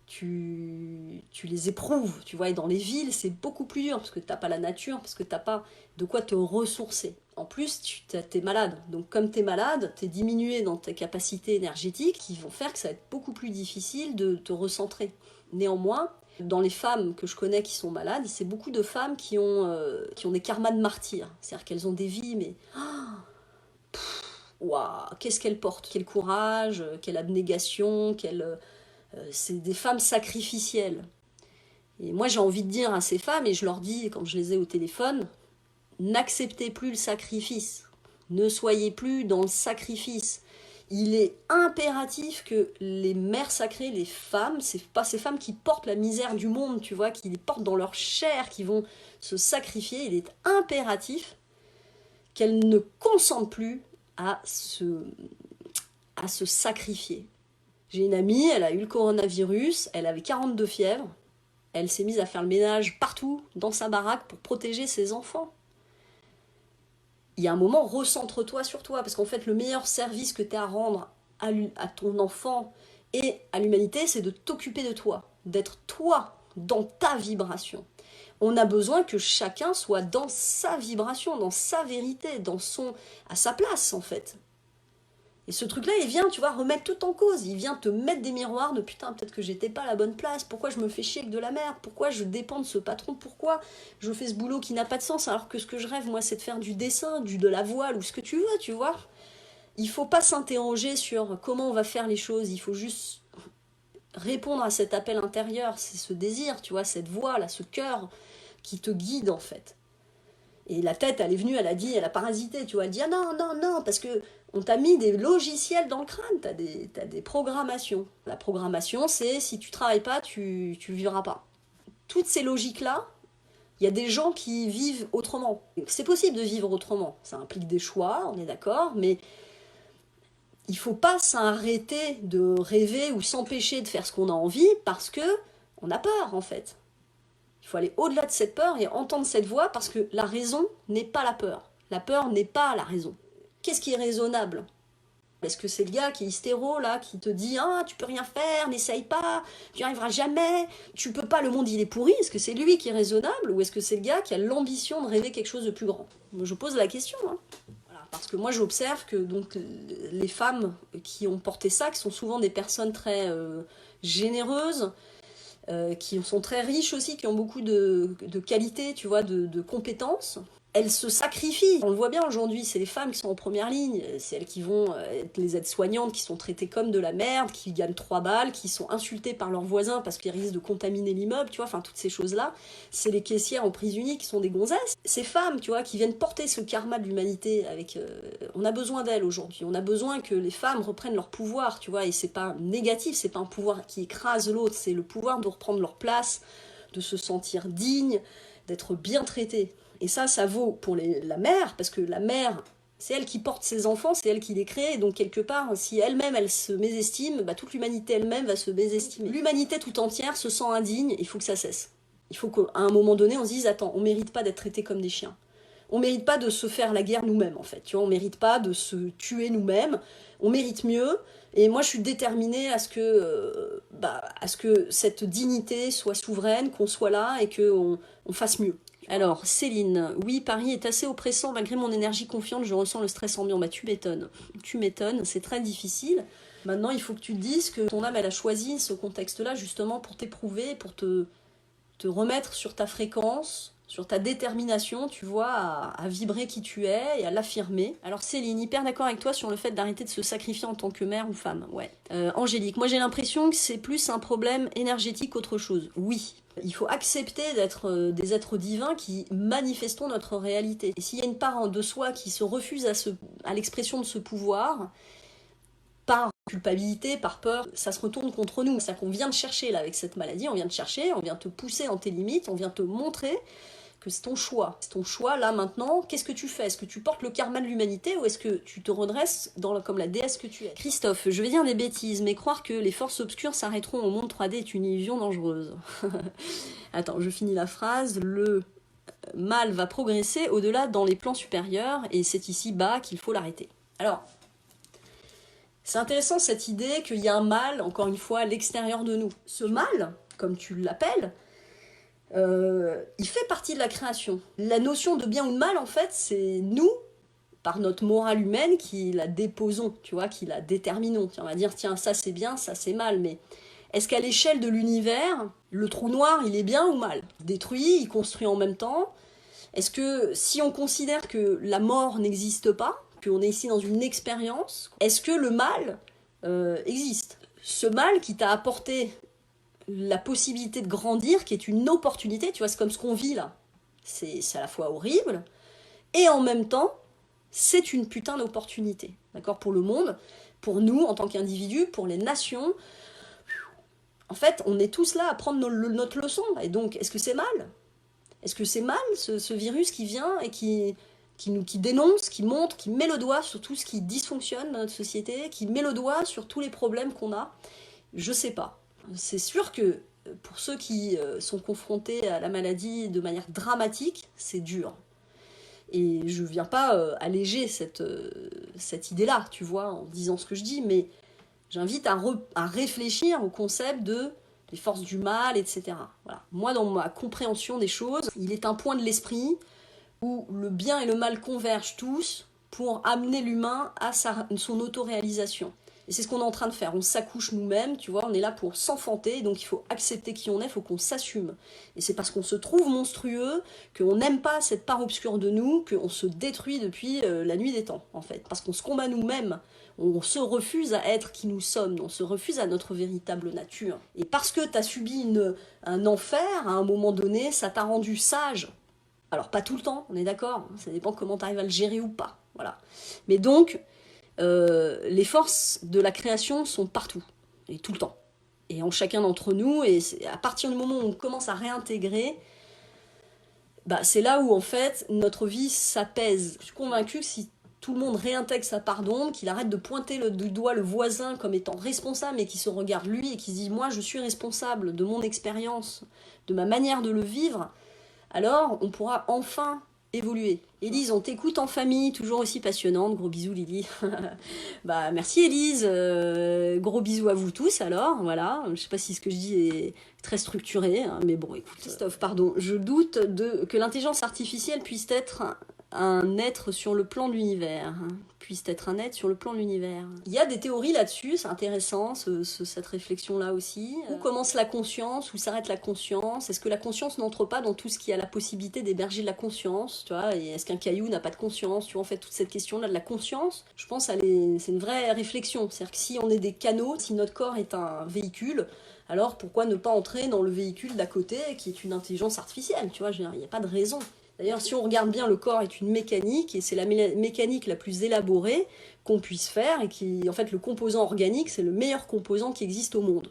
tu les éprouves, tu vois. Et dans les villes, c'est beaucoup plus dur, parce que tu n'as pas la nature, parce que tu n'as pas de quoi te ressourcer. En plus, tu es malade. Donc comme tu es malade, tu es diminué dans tes capacités énergétiques, qui vont faire que ça va être beaucoup plus difficile de te recentrer. Néanmoins, dans les femmes que je connais qui sont malades, c'est beaucoup de femmes qui ont des karmas de martyrs. C'est-à-dire qu'elles ont des vies, mais... Waouh, qu'est-ce qu'elles portent? Quel courage, quelle abnégation, c'est des femmes sacrificielles. Et moi, j'ai envie de dire à ces femmes, et je leur dis quand je les ai au téléphone, n'acceptez plus le sacrifice. Ne soyez plus dans le sacrifice. Il est impératif que les mères sacrées, les femmes, c'est pas ces femmes qui portent la misère du monde, tu vois, qui les portent dans leur chair, qui vont se sacrifier. Il est impératif qu'elles ne consentent plus à se sacrifier. J'ai une amie, elle a eu le coronavirus, elle avait 42 fièvres, elle s'est mise à faire le ménage partout dans sa baraque pour protéger ses enfants. Il y a un moment, recentre-toi sur toi, parce qu'en fait, le meilleur service que tu as à rendre à ton enfant et à l'humanité, c'est de t'occuper de toi, d'être toi, dans ta vibration. On a besoin que chacun soit dans sa vibration, dans sa vérité, à sa place, en fait. Et ce truc-là, il vient, tu vois, remettre tout en cause. Il vient te mettre des miroirs de putain, peut-être que j'étais pas à la bonne place. Pourquoi je me fais chier avec de la merde? Pourquoi je dépends de ce patron? Pourquoi je fais ce boulot qui n'a pas de sens alors que ce que je rêve, moi, c'est de faire du dessin, de la voile ou ce que tu veux, tu vois? Il faut pas s'interroger sur comment on va faire les choses. Il faut juste répondre à cet appel intérieur. C'est ce désir, tu vois, cette voix, là, ce cœur qui te guide, en fait. Et la tête, elle est venue, elle a dit, elle a parasité, tu vois, elle dit, ah non, non, non, parce que on t'a mis des logiciels dans le crâne, t'as des programmations. La programmation, c'est si tu travailles pas, tu vivras pas. Toutes ces logiques-là, il y a des gens qui vivent autrement. C'est possible de vivre autrement, ça implique des choix, on est d'accord, mais il faut pas s'arrêter de rêver ou s'empêcher de faire ce qu'on a envie parce que on a peur, en fait. Il faut aller au-delà de cette peur et entendre cette voix parce que la raison n'est pas la peur. La peur n'est pas la raison. Qu'est-ce qui est raisonnable? Est-ce que c'est le gars qui est hystéro, là, qui te dit « Ah, tu peux rien faire, n'essaye pas, tu n'y arriveras jamais, tu peux pas, le monde il est pourri ». Est-ce que c'est lui qui est raisonnable ou est-ce que c'est le gars qui a l'ambition de rêver quelque chose de plus grand? Je pose la question, hein. Voilà, parce que moi j'observe que donc, les femmes qui ont porté ça, qui sont souvent des personnes très généreuses, qui sont très riches aussi, qui ont beaucoup de qualités, tu vois, de compétences. Elles se sacrifient. On le voit bien aujourd'hui, c'est les femmes qui sont en première ligne. C'est elles qui vont être les aides-soignantes, qui sont traitées comme de la merde, qui gagnent 3 balles, qui sont insultées par leurs voisins parce qu'ils risquent de contaminer l'immeuble, tu vois, enfin toutes ces choses-là. C'est les caissières en prise unique qui sont des gonzesses. Ces femmes, tu vois, qui viennent porter ce karma de l'humanité avec... on a besoin d'elles aujourd'hui. On a besoin que les femmes reprennent leur pouvoir, tu vois, et c'est pas négatif, c'est pas un pouvoir qui écrase l'autre, c'est le pouvoir de reprendre leur place, de se sentir digne, d'être bien traitées. Et ça vaut pour la mère, parce que la mère, c'est elle qui porte ses enfants, c'est elle qui les crée, et donc quelque part, si elle-même, elle se mésestime, bah, toute l'humanité elle-même va se mésestimer. L'humanité tout entière se sent indigne, il faut que ça cesse. Il faut qu'à un moment donné, on se dise, attends, on mérite pas d'être traité comme des chiens. On mérite pas de se faire la guerre nous-mêmes, en fait. Tu vois, on mérite pas de se tuer nous-mêmes, on mérite mieux, et moi je suis déterminée à ce que cette dignité soit souveraine, qu'on soit là, et qu'on fasse mieux. Alors, Céline, oui, Paris est assez oppressant, malgré mon énergie confiante, je ressens le stress ambiant. Bah, tu m'étonnes, c'est très difficile. Maintenant, il faut que tu te dises que ton âme, elle a choisi ce contexte-là justement pour t'éprouver, pour te remettre sur ta fréquence, sur ta détermination, tu vois, à vibrer qui tu es et à l'affirmer. Alors Céline, hyper d'accord avec toi sur le fait d'arrêter de se sacrifier en tant que mère ou femme. Ouais. Angélique, moi j'ai l'impression que c'est plus un problème énergétique qu'autre chose. Oui. Il faut accepter d'être des êtres divins qui manifestons notre réalité. Et s'il y a une part de soi qui se refuse à l'expression de ce pouvoir, par culpabilité, par peur, ça se retourne contre nous. C'est ça qu'on vient de chercher là avec cette maladie, on vient de chercher, on vient te pousser dans tes limites, on vient te montrer que c'est ton choix. C'est ton choix là maintenant, qu'est-ce que tu fais? Est-ce que tu portes le karma de l'humanité ou est-ce que tu te redresses comme la déesse que tu es? Christophe, je vais dire des bêtises, mais croire que les forces obscures s'arrêteront au monde 3D est une illusion dangereuse. Attends, je finis la phrase. Le mal va progresser au-delà dans les plans supérieurs et c'est ici bas qu'il faut l'arrêter. Alors, c'est intéressant cette idée qu'il y a un mal, encore une fois, à l'extérieur de nous. Ce mal, comme tu l'appelles, il fait partie de la création. La notion de bien ou de mal, en fait, c'est nous, par notre morale humaine, qui la déposons, tu vois, qui la déterminons. On va dire, tiens, ça c'est bien, ça c'est mal, mais est-ce qu'à l'échelle de l'univers, le trou noir, il est bien ou mal? Il détruit, il construit en même temps. Est-ce que si on considère que la mort n'existe pas, qu'on est ici dans une expérience, est-ce que le mal existe? Ce mal qui t'a apporté la possibilité de grandir, qui est une opportunité, tu vois, c'est comme ce qu'on vit là. C'est à la fois horrible, et en même temps, c'est une putain d'opportunité, d'accord, pour le monde, pour nous en tant qu'individus, pour les nations. En fait, on est tous là à prendre notre leçon, et donc, est-ce que c'est mal? Est-ce que c'est mal, ce virus qui vient et qui dénonce, qui montre, qui met le doigt sur tout ce qui dysfonctionne dans notre société, qui met le doigt sur tous les problèmes qu'on a? Je sais pas. C'est sûr que pour ceux qui sont confrontés à la maladie de manière dramatique, c'est dur. Et je viens pas alléger cette idée-là, tu vois, en disant ce que je dis, mais j'invite à réfléchir au concept de les forces du mal, etc. Voilà. Moi, dans ma compréhension des choses, il est un point de l'esprit où le bien et le mal convergent tous, pour amener l'humain à son autoréalisation. Et c'est ce qu'on est en train de faire, on s'accouche nous-mêmes, tu vois, on est là pour s'enfanter, donc il faut accepter qui on est, il faut qu'on s'assume. Et c'est parce qu'on se trouve monstrueux, qu'on n'aime pas cette part obscure de nous, qu'on se détruit depuis la nuit des temps, en fait. Parce qu'on se combat nous-mêmes, on se refuse à être qui nous sommes, on se refuse à notre véritable nature. Et parce que tu as subi un enfer, à un moment donné, ça t'a rendu sage. Alors pas tout le temps, on est d'accord, ça dépend comment tu arrives à le gérer ou pas, voilà. Mais donc... les forces de la création sont partout, et tout le temps, et en chacun d'entre nous, et à partir du moment où on commence à réintégrer, bah, c'est là où en fait notre vie s'apaise. Je suis convaincue que si tout le monde réintègre sa part d'ombre, qu'il arrête de pointer du doigt le voisin comme étant responsable, mais qu'il se regarde lui et qu'il se dit moi je suis responsable de mon expérience, de ma manière de le vivre, alors on pourra enfin évoluer. Élise, on t'écoute en famille, toujours aussi passionnante. Gros bisous Lily. Bah merci Élise, gros bisous à vous tous alors, voilà. Je sais pas si ce que je dis est très structuré, hein, mais bon écoute. Christophe, pardon, je doute que l'intelligence artificielle puisse être un être sur le plan de l'univers. Il y a des théories là-dessus, c'est intéressant, cette réflexion-là aussi. Où commence la conscience, où s'arrête la conscience? Est-ce que la conscience n'entre pas dans tout ce qui a la possibilité d'héberger de la conscience, tu vois? Et est-ce qu'un caillou n'a pas de conscience? Tu vois, en fait, toute cette question-là de la conscience, je pense c'est une vraie réflexion. C'est-à-dire que si on est des canaux, si notre corps est un véhicule, alors pourquoi ne pas entrer dans le véhicule d'à côté, qui est une intelligence artificielle, tu vois? Il n'y a pas de raison. D'ailleurs, si on regarde bien, le corps est une mécanique, et c'est la mécanique la plus élaborée qu'on puisse faire, et qui, en fait, le composant organique, c'est le meilleur composant qui existe au monde.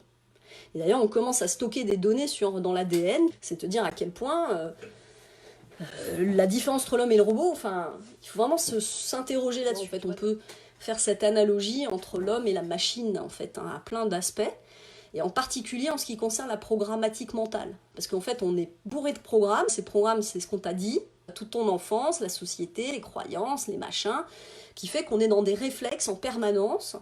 Et d'ailleurs, on commence à stocker des données dans l'ADN, c'est te dire à quel point la différence entre l'homme et le robot, enfin, il faut vraiment s'interroger là-dessus. En fait, on peut faire cette analogie entre l'homme et la machine, en fait, hein, à plein d'aspects. Et en particulier en ce qui concerne la programmatique mentale. Parce qu'en fait, on est bourré de programmes. Ces programmes, c'est ce qu'on t'a dit, toute ton enfance, la société, les croyances, les machins, qui fait qu'on est dans des réflexes en permanence.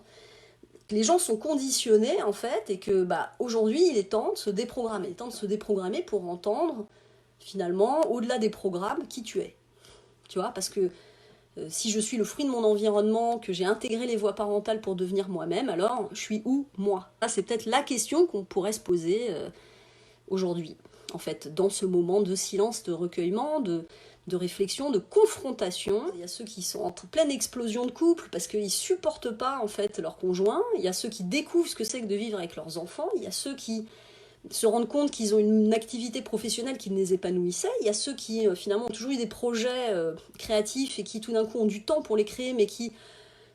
Les gens sont conditionnés, en fait, et que bah, aujourd'hui, il est temps de se déprogrammer. Il est temps de se déprogrammer pour entendre, finalement, au-delà des programmes, qui tu es. Tu vois, parce que si je suis le fruit de mon environnement, que j'ai intégré les voies parentales pour devenir moi-même, alors je suis où, moi? Ça, c'est peut-être la question qu'on pourrait se poser aujourd'hui, en fait, dans ce moment de silence, de recueillement, de réflexion, de confrontation. Il y a ceux qui sont en pleine explosion de couple parce qu'ils ne supportent pas, en fait, leur conjoint. Il y a ceux qui découvrent ce que c'est que de vivre avec leurs enfants. Il y a ceux qui se rendent compte qu'ils ont une activité professionnelle qui ne les épanouissait. Il y a ceux qui, finalement, ont toujours eu des projets créatifs et qui, tout d'un coup, ont du temps pour les créer, mais qui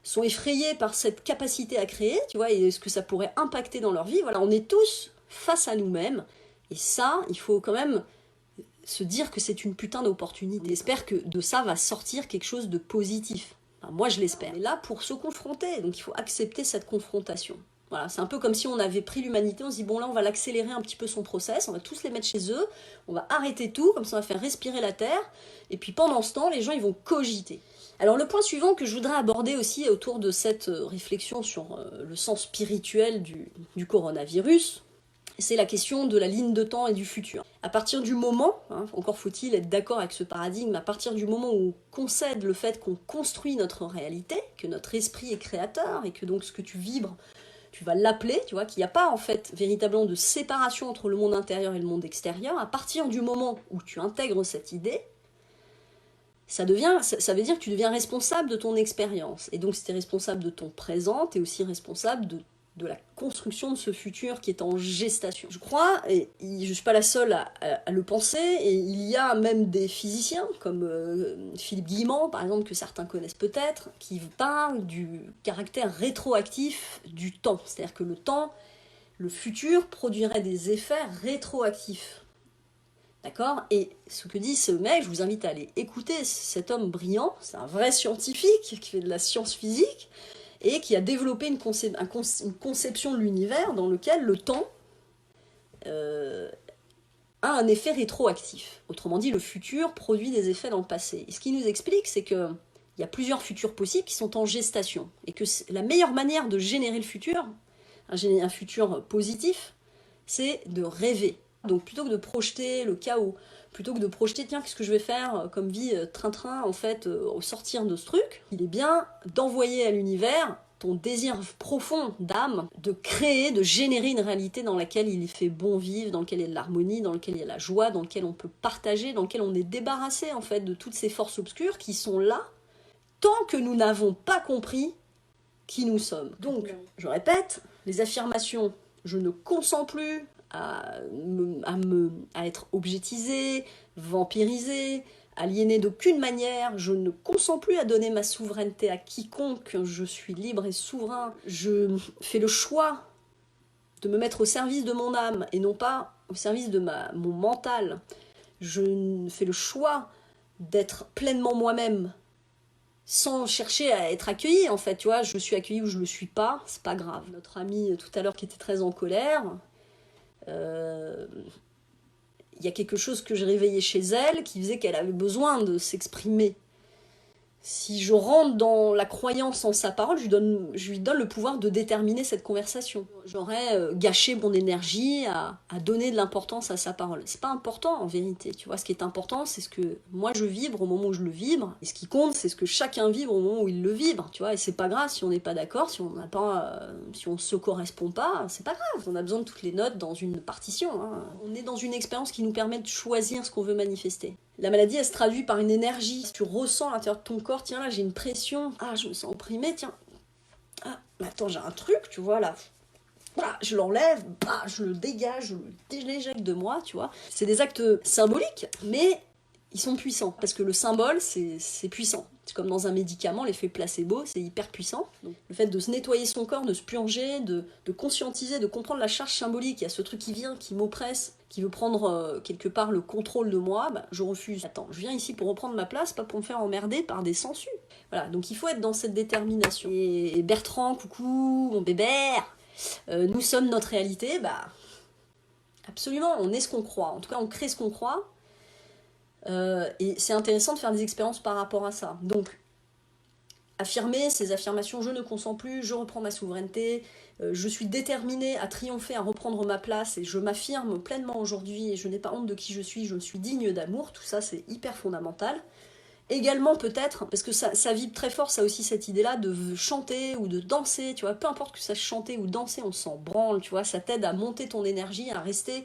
sont effrayés par cette capacité à créer, tu vois, et ce que ça pourrait impacter dans leur vie. Voilà, on est tous face à nous-mêmes. Et ça, il faut quand même se dire que c'est une putain d'opportunité. J'espère que de ça va sortir quelque chose de positif. Enfin, moi, je l'espère. On est là pour se confronter, donc il faut accepter cette confrontation. Voilà, c'est un peu comme si on avait pris l'humanité, on se dit bon là on va l'accélérer un petit peu son process, on va tous les mettre chez eux, on va arrêter tout, comme ça on va faire respirer la Terre, et puis pendant ce temps les gens ils vont cogiter. Alors le point suivant que je voudrais aborder aussi autour de cette réflexion sur le sens spirituel du coronavirus, c'est la question de la ligne de temps et du futur. À partir du moment, encore faut-il être d'accord avec ce paradigme, à partir du moment où on concède le fait qu'on construit notre réalité, que notre esprit est créateur, et que donc ce que tu vibres, tu vas l'appeler, tu vois, qu'il n'y a pas en fait véritablement de séparation entre le monde intérieur et le monde extérieur, à partir du moment où tu intègres cette idée, ça veut dire que tu deviens responsable de ton expérience. Et donc si tu es responsable de ton présent, tu es aussi responsable de la construction de ce futur qui est en gestation. Je crois, et je ne suis pas la seule à le penser, et il y a même des physiciens, comme Philippe Guillemant, par exemple, que certains connaissent peut-être, qui parlent du caractère rétroactif du temps. C'est-à-dire que le temps, le futur, produirait des effets rétroactifs. D'accord? Et ce que dit ce mec, je vous invite à aller écouter cet homme brillant, c'est un vrai scientifique qui fait de la science physique, et qui a développé une conception de l'univers dans lequel le temps a un effet rétroactif. Autrement dit, le futur produit des effets dans le passé. Et ce qui nous explique, c'est qu'il y a plusieurs futurs possibles qui sont en gestation, et que la meilleure manière de générer le futur, un futur positif, c'est de rêver. Donc plutôt que de projeter le chaos, plutôt que de projeter, tiens, qu'est-ce que je vais faire comme vie train-train, en fait, au sortir de ce truc, il est bien d'envoyer à l'univers ton désir profond d'âme, de créer, de générer une réalité dans laquelle il fait bon vivre, dans laquelle il y a de l'harmonie, dans laquelle il y a la joie, dans laquelle on peut partager, dans laquelle on est débarrassé, en fait, de toutes ces forces obscures qui sont là, tant que nous n'avons pas compris qui nous sommes. Donc, je répète, les affirmations, je ne consens plus à être objetisé, vampirisé, aliéné d'aucune manière, je ne consens plus à donner ma souveraineté à quiconque, je suis libre et souverain, je fais le choix de me mettre au service de mon âme et non pas au service de mon mental. Je fais le choix d'être pleinement moi-même, sans chercher à être accueilli, en fait, tu vois, je suis accueilli ou je le suis pas, c'est pas grave. Notre amie tout à l'heure qui était très en colère, il y a quelque chose que j'ai réveillé chez elle qui faisait qu'elle avait besoin de s'exprimer. Si je rentre dans la croyance en sa parole, je lui donne le pouvoir de déterminer cette conversation. J'aurais gâché mon énergie à donner de l'importance à sa parole. C'est pas important en vérité, tu vois. Ce qui est important, c'est ce que moi je vibre au moment où je le vibre. Et ce qui compte, c'est ce que chacun vibre au moment où il le vibre, tu vois. Et c'est pas grave si on n'est pas d'accord, si on se correspond pas, c'est pas grave. On a besoin de toutes les notes dans une partition, hein. On est dans une expérience qui nous permet de choisir ce qu'on veut manifester. La maladie, elle se traduit par une énergie. Si tu ressens à l'intérieur de ton corps, tiens là, j'ai une pression, ah, je me sens opprimée, tiens, ah, mais attends, j'ai un truc, tu vois, là, bah, je l'enlève, bah, je le dégage, je le déjecte de moi, tu vois. C'est des actes symboliques, mais ils sont puissants, parce que le symbole, c'est puissant. C'est comme dans un médicament, l'effet placebo, c'est hyper puissant. Donc, le fait de se nettoyer son corps, de se purger, de conscientiser, de comprendre la charge symbolique, il y a ce truc qui vient, qui m'oppresse, qui veut prendre quelque part le contrôle de moi, bah, je refuse. Attends, je viens ici pour reprendre ma place, pas pour me faire emmerder par des sangsues. Voilà, donc il faut être dans cette détermination. Et Bertrand, coucou, mon bébert, nous sommes notre réalité, bah absolument, on est ce qu'on croit. En tout cas, on crée ce qu'on croit. Et c'est intéressant de faire des expériences par rapport à ça. Donc, affirmer ces affirmations, je ne consens plus, je reprends ma souveraineté, je suis déterminée à triompher, à reprendre ma place, et je m'affirme pleinement aujourd'hui, et je n'ai pas honte de qui je suis digne d'amour, tout ça c'est hyper fondamental. Également peut-être, parce que ça vibre très fort, ça aussi cette idée-là de chanter ou de danser, tu vois, peu importe que ça chanter ou danser, on s'en branle, tu vois, ça t'aide à monter ton énergie, à rester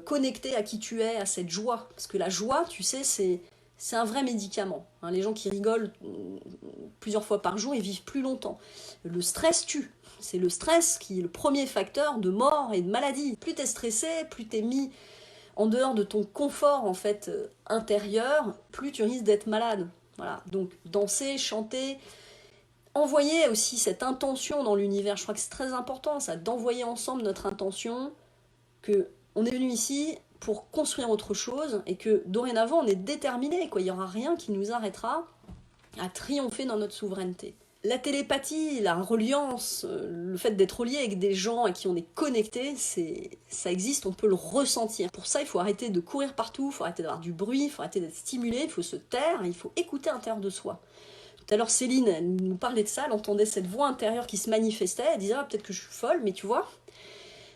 connecté à qui tu es, à cette joie. Parce que la joie, tu sais, c'est un vrai médicament. Hein, les gens qui rigolent plusieurs fois par jour, ils vivent plus longtemps. Le stress tue. C'est le stress qui est le premier facteur de mort et de maladie. Plus t'es stressé, plus t'es mis en dehors de ton confort en fait intérieur, plus tu risques d'être malade. Voilà. Donc danser, chanter, envoyer aussi cette intention dans l'univers. Je crois que c'est très important ça, d'envoyer ensemble notre intention que on est venu ici pour construire autre chose et que dorénavant on est déterminé, quoi. Il n'y aura rien qui nous arrêtera à triompher dans notre souveraineté. La télépathie, la reliance, le fait d'être relié avec des gens à qui on est connecté, ça existe, on peut le ressentir. Pour ça, il faut arrêter de courir partout, il faut arrêter d'avoir du bruit, il faut arrêter d'être stimulé, il faut se taire, il faut écouter à l'intérieur de soi. Tout à l'heure, Céline, elle nous parlait de ça, elle entendait cette voix intérieure qui se manifestait, elle disait ah, peut-être que je suis folle, mais tu vois,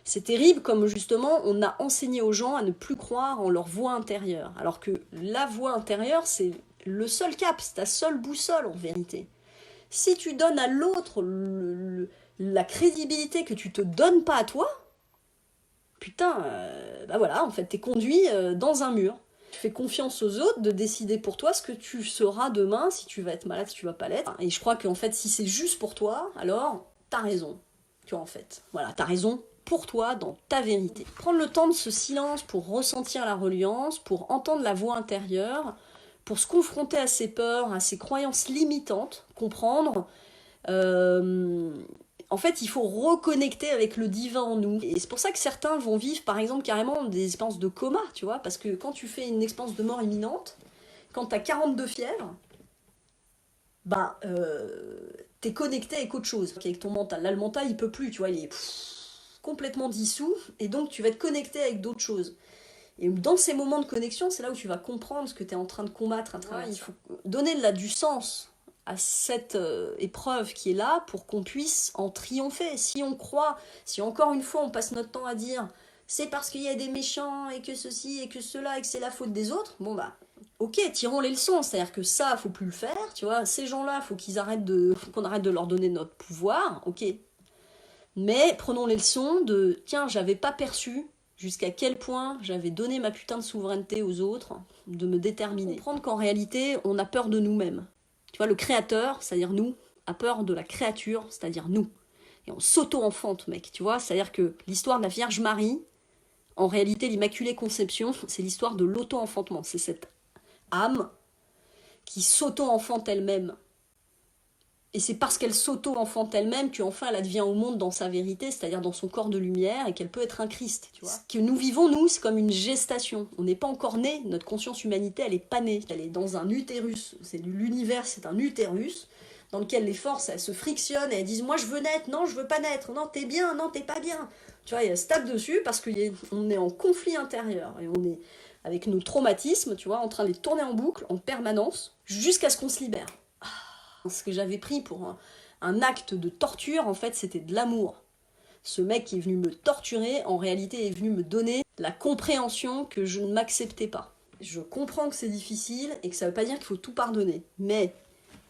c'est terrible comme justement on a enseigné aux gens à ne plus croire en leur voix intérieure. Alors que la voix intérieure, c'est le seul cap, c'est ta seule boussole en vérité. Si tu donnes à l'autre la crédibilité que tu te donnes pas à toi, putain, bah voilà, en fait, t'es conduit dans un mur. Tu fais confiance aux autres de décider pour toi ce que tu seras demain, si tu vas être malade, si tu vas pas l'être. Et je crois qu'en fait, si c'est juste pour toi, alors t'as raison. Tu vois, en fait, voilà, t'as raison pour toi, dans ta vérité. Prendre le temps de ce silence pour ressentir la reliance, pour entendre la voix intérieure, pour se confronter à ses peurs, à ses croyances limitantes, comprendre. En fait, il faut reconnecter avec le divin en nous. Et c'est pour ça que certains vont vivre, par exemple, carrément des expériences de coma, tu vois, parce que quand tu fais une expérience de mort imminente, quand t'as 42 fièvres, bah, t'es connecté avec autre chose, avec ton mental. Là, le mental, il peut plus, tu vois, il est complètement dissous, et donc tu vas être connecté avec d'autres choses. Et dans ces moments de connexion, c'est là où tu vas comprendre ce que tu es en train de combattre à travers. Il faut donner du sens à cette épreuve qui est là pour qu'on puisse en triompher. Si on croit, si encore une fois on passe notre temps à dire c'est parce qu'il y a des méchants et que ceci et que cela et que c'est la faute des autres, bon bah ok, tirons les leçons, c'est-à-dire que ça, faut plus le faire, tu vois, ces gens-là, faut qu'on arrête de leur donner notre pouvoir, ok. Mais prenons les leçons de, tiens, j'avais pas perçu jusqu'à quel point j'avais donné ma putain de souveraineté aux autres, de me déterminer. Comprendre qu'en réalité, on a peur de nous-mêmes. Tu vois, le créateur, c'est-à-dire nous, a peur de la créature, c'est-à-dire nous. Et on s'auto-enfante, mec, tu vois, c'est-à-dire que l'histoire de la Vierge Marie, en réalité, l'Immaculée Conception, c'est l'histoire de l'auto-enfantement. C'est cette âme qui s'auto-enfante elle-même. Et c'est parce qu'elle s'auto-enfante elle-même qu'enfin elle advient au monde dans sa vérité, c'est-à-dire dans son corps de lumière, et qu'elle peut être un Christ, tu vois. Ce que nous vivons, nous, c'est comme une gestation. On n'est pas encore né, notre conscience humanité, elle est pas née. Elle est dans un utérus. C'est l'univers, c'est un utérus, dans lequel les forces, elles se frictionnent, et elles disent « Moi, je veux naître, non, je veux pas naître, non, t'es bien, non, t'es pas bien ». Tu vois, elles se tapent dessus parce qu'on est en conflit intérieur, et on est avec nos traumatismes, tu vois, en train de les tourner en boucle, en permanence, jusqu'à ce qu'on se libère. Ce que j'avais pris pour un acte de torture, en fait, c'était de l'amour. Ce mec qui est venu me torturer, en réalité, est venu me donner la compréhension que je ne m'acceptais pas. Je comprends que c'est difficile et que ça ne veut pas dire qu'il faut tout pardonner. Mais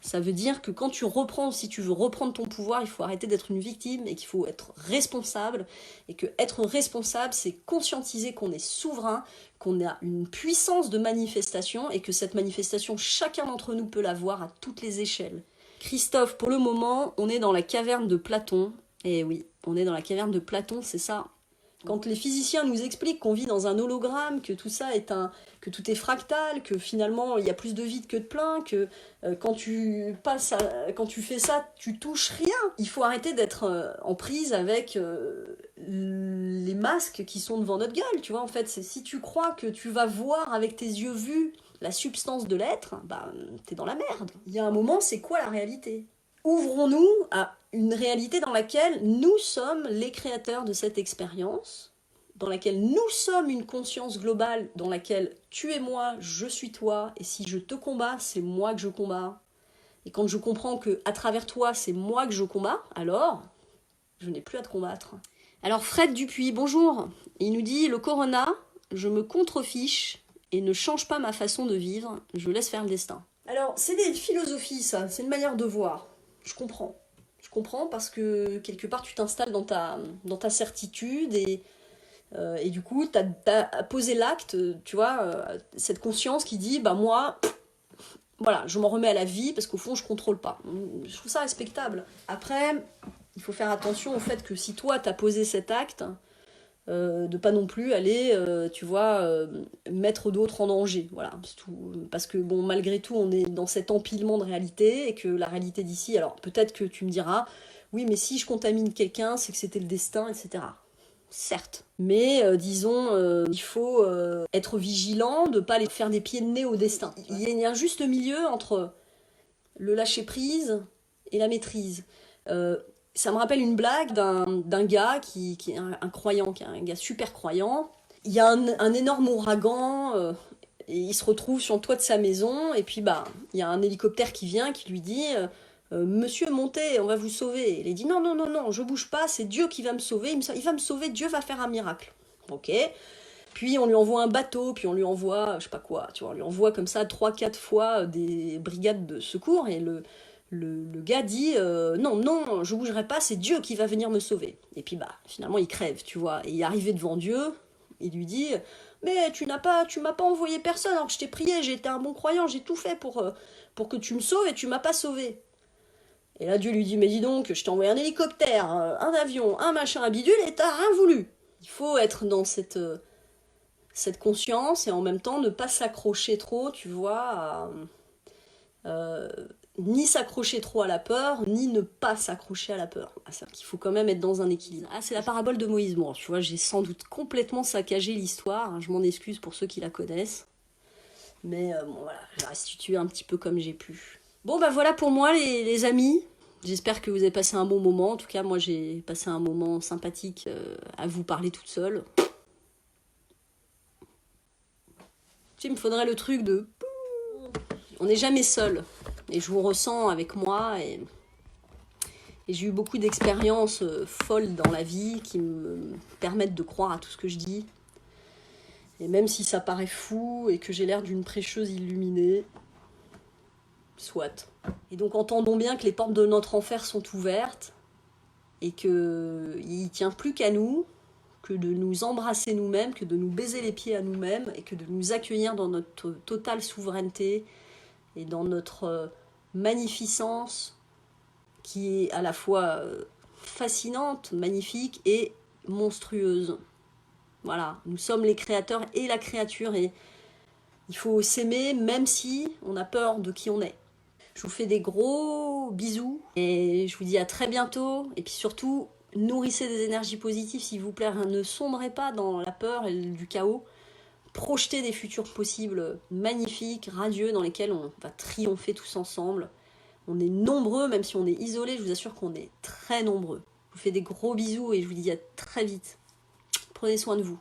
ça veut dire que quand tu reprends, si tu veux reprendre ton pouvoir, il faut arrêter d'être une victime et qu'il faut être responsable. Et que être responsable, c'est conscientiser qu'on est souverain, qu'on a une puissance de manifestation et que cette manifestation, chacun d'entre nous peut l'avoir à toutes les échelles. Christophe, pour le moment, on est dans la caverne de Platon. Et oui, on est dans la caverne de Platon, c'est ça. Quand les physiciens nous expliquent qu'on vit dans un hologramme, que tout ça est que tout est fractal, que finalement il y a plus de vide que de plein, que quand tu fais ça, tu touches rien. Il faut arrêter d'être en prise avec les masques qui sont devant notre gueule, tu vois. En fait, c'est si tu crois que tu vas voir avec tes yeux vus la substance de l'être, bah t'es dans la merde. Il y a un moment, c'est quoi la réalité ? Ouvrons-nous à une réalité dans laquelle nous sommes les créateurs de cette expérience, dans laquelle nous sommes une conscience globale, dans laquelle tu es moi, je suis toi, et si je te combats, c'est moi que je combats. Et quand je comprends que à travers toi, c'est moi que je combats, alors je n'ai plus à te combattre. Alors Fred Dupuis, bonjour. Il nous dit, le corona, je me contrefiche et ne change pas ma façon de vivre, je laisse faire le destin. Alors, c'est des philosophies, ça, c'est une manière de voir. Je comprends. Je comprends parce que quelque part tu t'installes dans ta certitude et du coup t'as posé l'acte, tu vois, cette conscience qui dit bah moi, voilà, je m'en remets à la vie parce qu'au fond je contrôle pas. Je trouve ça respectable. Après, il faut faire attention au fait que si toi t'as posé cet acte, de pas non plus aller, tu vois, mettre d'autres en danger, voilà, c'est tout. Parce que bon, malgré tout, on est dans cet empilement de réalité et que la réalité d'ici, alors peut-être que tu me diras, oui, mais si je contamine quelqu'un, c'est que c'était le destin, etc. Certes, mais disons, il faut être vigilant de pas aller faire des pieds de nez au destin. Il y a un juste milieu entre le lâcher prise et la maîtrise. Ça me rappelle une blague d'un gars qui est un croyant, qui est un gars super croyant. Il y a un énorme ouragan, et il se retrouve sur le toit de sa maison, et puis bah, il y a un hélicoptère qui vient, qui lui dit Monsieur, montez, on va vous sauver. Il dit non, non, non, non, je bouge pas, c'est Dieu qui va me sauver, il va me sauver, Dieu va faire un miracle. Ok. Puis on lui envoie un bateau, puis on lui envoie, je sais pas quoi, tu vois, on lui envoie comme ça 3-4 fois des brigades de secours, et le gars dit non, non, je bougerai pas, c'est Dieu qui va venir me sauver. Et puis bah, finalement il crève, tu vois. Et il est arrivé devant Dieu, il lui dit mais tu m'as pas envoyé personne alors que je t'ai prié, j'ai été un bon croyant, j'ai tout fait pour que tu me sauves et tu m'as pas sauvé. Et là Dieu lui dit mais dis donc, je t'ai envoyé un hélicoptère, un avion, un machin, un bidule et t'as rien voulu. Il faut être dans cette conscience et en même temps ne pas s'accrocher trop, tu vois, ni s'accrocher trop à la peur, ni ne pas s'accrocher à la peur. Il faut quand même être dans un équilibre. Ah, c'est la parabole de Moïse. Bon, tu vois, j'ai sans doute complètement saccagé l'histoire. Je m'en excuse pour ceux qui la connaissent. Mais bon, voilà, j'ai restitué un petit peu comme j'ai pu. Bon, bah voilà pour moi, les amis. J'espère que vous avez passé un bon moment. En tout cas, moi, j'ai passé un moment sympathique à vous parler toute seule. Tu sais, il me faudrait le truc de... On n'est jamais seul. Et je vous ressens avec moi. Et j'ai eu beaucoup d'expériences folles dans la vie qui me permettent de croire à tout ce que je dis. Et même si ça paraît fou et que j'ai l'air d'une prêcheuse illuminée, soit. Et donc entendons bien que les portes de notre enfer sont ouvertes et qu'il ne tient plus qu'à nous, que de nous embrasser nous-mêmes, que de nous baiser les pieds à nous-mêmes et que de nous accueillir dans notre totale souveraineté et dans notre magnificence qui est à la fois fascinante, magnifique et monstrueuse. Voilà, nous sommes les créateurs et la créature et il faut s'aimer même si on a peur de qui on est. Je vous fais des gros bisous et je vous dis à très bientôt. Et puis surtout, nourrissez des énergies positives s'il vous plaît. Ne sombrez pas dans la peur et du chaos. Projetez des futurs possibles magnifiques, radieux, dans lesquels on va triompher tous ensemble. On est nombreux, même si on est isolés, je vous assure qu'on est très nombreux. Je vous fais des gros bisous et je vous dis à très vite. Prenez soin de vous.